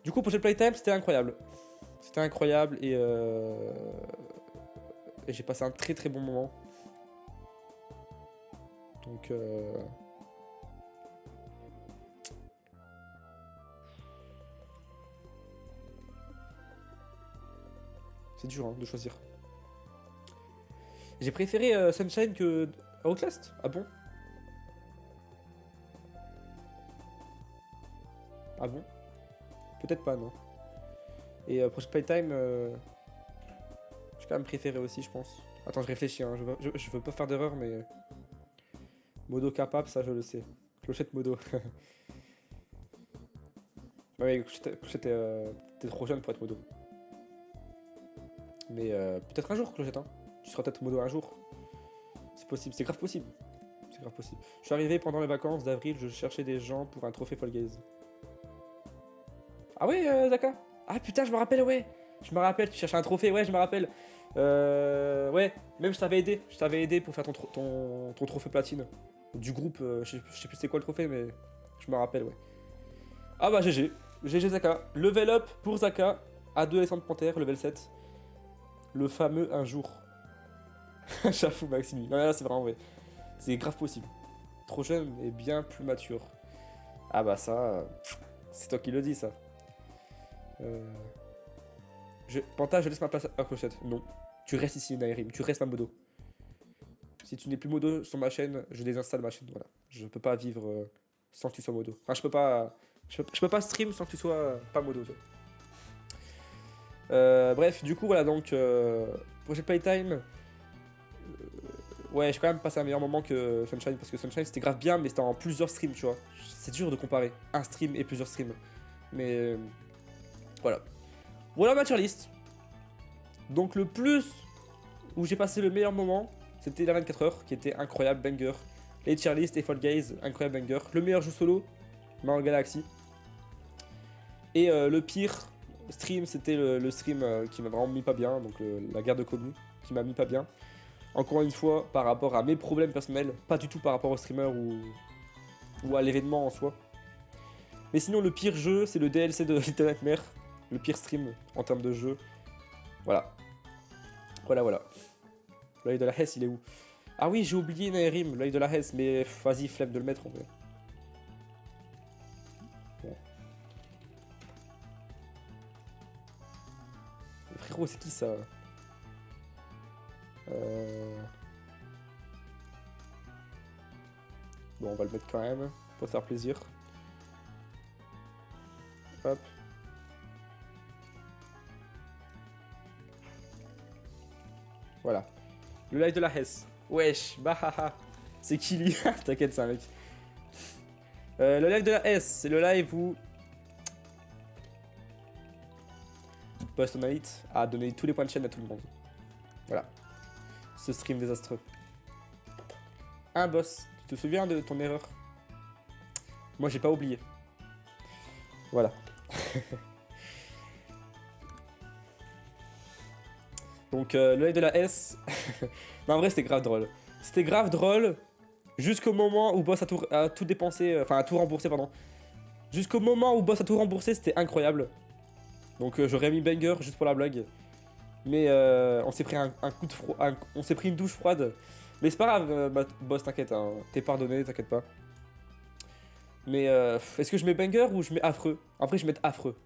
Du coup, projet Playtime, c'était incroyable. C'était incroyable et j'ai passé un très très bon moment. Donc c'est dur hein, de choisir. J'ai préféré Sunshine que Outlast. Ah bon? Ah bon? Peut-être pas, non. Et Project Playtime, j'ai quand même préféré aussi, je pense. Attends, je réfléchis, hein. Je veux pas faire d'erreur, mais... Modo capable, ça je le sais. Clochette modo. Ouais, Clochette t'es trop jeune pour être modo. Mais peut-être un jour, Clochette, hein. Tu seras peut-être modo un jour. C'est possible, c'est grave possible. C'est grave possible. Je suis arrivé pendant les vacances d'avril, je cherchais des gens pour un trophée Fall Guys. Ah ouais, Zaka? Ah putain, je me rappelle, ouais. Je me rappelle, tu cherchais un trophée, ouais, je me rappelle. Ouais, même je t'avais aidé pour faire ton trophée platine. Du groupe, je sais plus c'est quoi le trophée, mais je me rappelle, ouais. Ah bah GG, GG Zaka. Level up pour Zaka, A2 Alexandre Panthère, level 7. Le fameux un jour. J'avoue Maxime, non là c'est vraiment vrai. C'est grave possible. Trop jeune et bien plus mature. Ah bah ça, c'est toi qui le dis ça. Panta, je laisse ma place à Clochette. Non. Tu restes ici, Naerim. Tu restes ma modo. Si tu n'es plus modo sur ma chaîne, je désinstalle ma chaîne. Voilà. Je peux pas vivre sans que tu sois modo. Enfin, je peux pas. Je peux pas stream sans que tu sois pas modo. Tu vois. Bref, du coup, voilà. Donc, Project Playtime. Ouais, j'ai quand même passé un meilleur moment que Sunshine. Parce que Sunshine, c'était grave bien, mais c'était en plusieurs streams, tu vois. C'est dur de comparer un stream et plusieurs streams. Mais voilà. Voilà ma tier list. Donc le plus où j'ai passé le meilleur moment, c'était la 24 heures, qui était incroyable, banger. Les tier list et Fall Guys, incroyable banger. Le meilleur jeu solo, Mario Galaxy. Et le pire stream, c'était le stream qui m'a vraiment mis pas bien, donc la guerre de commu, qui m'a mis pas bien. Encore une fois, par rapport à mes problèmes personnels, pas du tout par rapport au streamer ou à l'événement en soi. Mais sinon, le pire jeu, c'est le DLC de Little Nightmares. Le pire stream en termes de jeu. Voilà. Voilà. L'œil de la Hesse, il est où? Ah oui, j'ai oublié Naerim, l'œil de la Hesse, mais vas-y, flemme de le mettre en vrai. Bon. Frérot, c'est qui ça? Bon, on va le mettre quand même, pour faire plaisir. Hop. Voilà. Le live de la Hesse. Wesh, bah haha. C'est qui lui? T'inquiète, c'est un mec. Le live de la Hesse, c'est le live où Postonite a donné tous les points de chaîne à tout le monde. Voilà. Ce stream désastreux. Un boss. Tu te souviens de ton erreur? Moi, j'ai pas oublié. Voilà. Donc, le live de la S. Non, en vrai, c'était grave drôle. C'était grave drôle jusqu'au moment où Boss a tout dépensé. Enfin, a tout remboursé, pardon. Jusqu'au moment où Boss a tout remboursé, c'était incroyable. Donc, j'aurais mis banger juste pour la blague. Mais on s'est pris un coup de froid. On s'est pris une douche froide. Mais c'est pas grave, Boss, t'inquiète. Hein. T'es pardonné, t'inquiète pas. Mais est-ce que je mets banger ou je mets affreux? En vrai, je vais mettre affreux.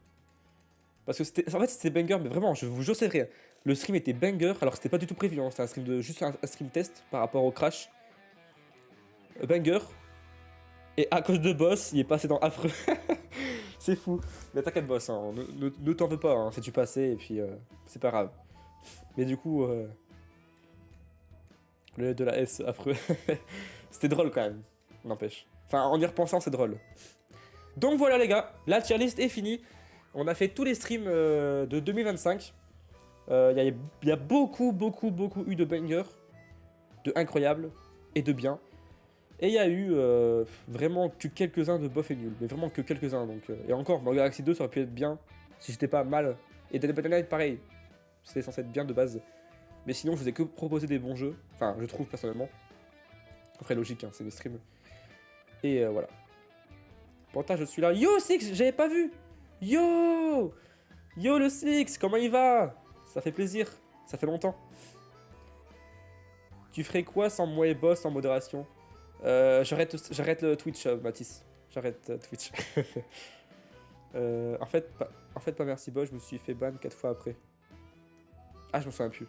Parce que en fait, c'était banger, mais vraiment, je vous jure, c'est vrai. Le stream était banger, alors que c'était pas du tout prévu. Hein. C'était un stream juste un stream test par rapport au crash. Banger. Et à cause de Boss, il est passé dans affreux. C'est fou. Mais t'inquiète, Boss, hein, ne t'en veux pas. Hein, c'est du passé, et puis c'est pas grave. Mais du coup, le de la S affreux. C'était drôle quand même, n'empêche. Enfin, en y repensant, c'est drôle. Donc voilà, les gars, la tier list est finie. On a fait tous les streams de 2025. Il y a beaucoup eu de bangers, de incroyables et de bien. Et il y a eu vraiment que quelques-uns de bof et nuls, mais vraiment que quelques-uns. Donc, et encore, Mario Galaxy 2 ça aurait pu être bien si j'étais pas mal. Et Dead by Daylight pareil, c'était censé être bien de base. Mais sinon, je vous ai que proposé des bons jeux, enfin, je trouve personnellement. Après, logique, hein, c'est mes streams. Et voilà. Pourtant, je suis là. Yo, Six, j'avais pas vu. Yo, yo le Six, comment il va? Ça fait plaisir, ça fait longtemps. Tu ferais quoi sans moi et boss en modération? J'arrête le Twitch, Mathis. J'arrête Twitch. En fait, pas merci boss, je me suis fait ban 4 fois après. Ah, je me souviens plus.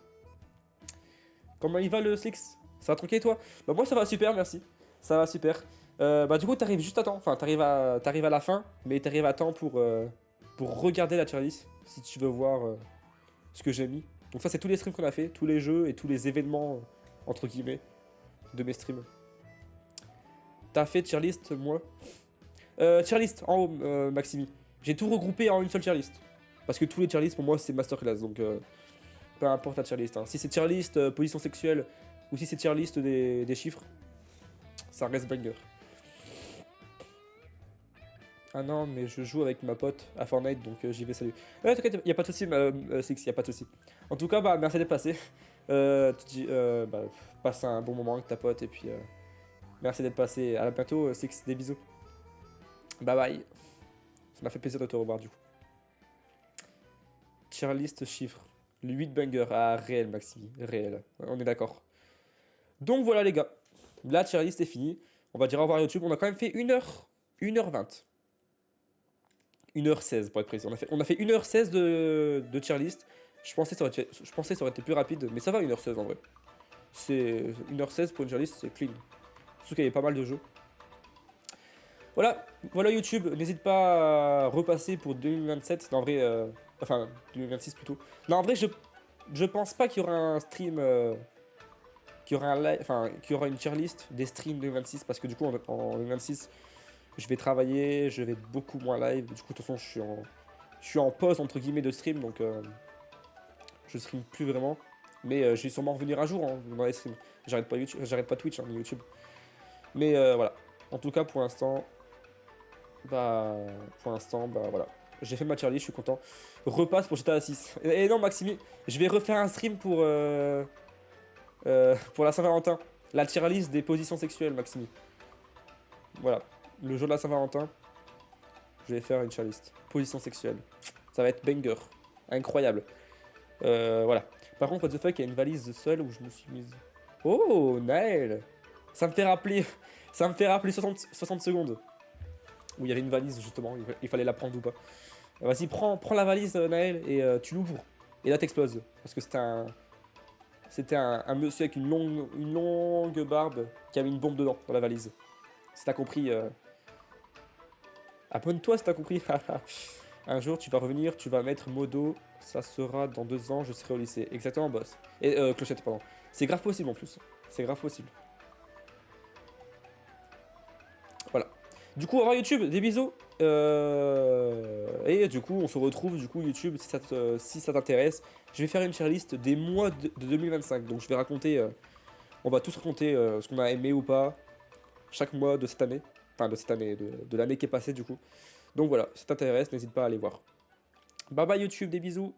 Comment il va le Six? Ça va tranquille toi? Bah moi ça va super, merci. Ça va super. Bah du coup t'arrives juste à temps, enfin t'arrives à la fin, mais t'arrives à temps pour regarder la tier list, si tu veux voir ce que j'ai mis. Donc ça c'est tous les streams qu'on a fait, tous les jeux et tous les événements, entre guillemets, de mes streams. T'as fait tier list, moi? Tier list, en haut, Maximi. J'ai tout regroupé en une seule tier list. Parce que tous les tier lists pour moi c'est masterclass, donc peu importe la tier list. Hein. Si c'est tier list position sexuelle, ou si c'est tier list des chiffres, ça reste banger. Ah non, mais je joue avec ma pote à Fortnite, donc j'y vais, salut. T'inquiète, y'a pas de soucis, Six, y'a pas de soucis. En tout cas, bah, merci d'être passé. Bah, passe un bon moment avec ta pote, et puis merci d'être passé. À bientôt, Six, des bisous. Bye bye. Ça m'a fait plaisir de te revoir, du coup. Tier list chiffres. Le 8 banger. Ah, réel, Maxime. Réel. On est d'accord. Donc voilà, les gars. La tier list est finie. On va dire au revoir à YouTube. On a quand même fait 1h20. 1h16 pour être précis. On a fait 1h16 de tier list. Je pensais que ça aurait été plus rapide, mais ça va 1h16 en vrai. C'est 1h16 pour une tier list, c'est clean. Surtout qu'il y avait pas mal de jeux. Voilà, voilà YouTube. N'hésite pas à repasser pour 2027. Non, en vrai, enfin 2026 plutôt. Non, en vrai, je pense pas qu'il y aura un stream. Qu'il y aura un live, enfin, qu'il y aura une tier list des streams 2026 parce que du coup en 2026 je vais travailler, je vais être beaucoup moins live. Du coup, de toute façon, je suis en pause entre guillemets de stream, donc je stream plus vraiment. Mais je vais sûrement revenir un jour hein, dans les streams. J'arrête pas Twitch, hein, ni YouTube. Mais voilà. En tout cas, pour l'instant, bah voilà. J'ai fait ma tier list, je suis content. Repasse pour GTA 6. Et non, Maximi, je vais refaire un stream pour la Saint-Valentin. La tier list des positions sexuelles, Maximi. Voilà. Le jour de la Saint-Valentin, je vais faire une tier list. Position sexuelle. Ça va être banger. Incroyable. Voilà. Par contre, what the fuck, il y a une valise seule où je me suis mise. Oh, Naël. Ça me fait rappeler 60 secondes. Où il y avait une valise, justement. Il fallait la prendre ou pas. Vas-y, prends la valise, Naël, et tu l'ouvres. Et là, t'exploses. Parce que c'était un monsieur avec une longue barbe qui a mis une bombe dedans, dans la valise. Si t'as compris. Abonne-toi si t'as compris. Un jour, tu vas revenir, tu vas mettre modo. Ça sera dans 2 ans, je serai au lycée. Exactement, boss. Et clochette, pardon. C'est grave possible en plus. C'est grave possible. Voilà. Du coup, au revoir YouTube, des bisous. Et du coup, on se retrouve, du coup, YouTube, si ça t'intéresse. Je vais faire une tier list des mois de 2025. Donc, je vais raconter. On va tous raconter ce qu'on a aimé ou pas. Chaque mois de cette année. Enfin, de cette année, de l'année qui est passée, du coup. Donc voilà, si ça t'intéresse, n'hésite pas à aller voir. Bye bye YouTube, des bisous.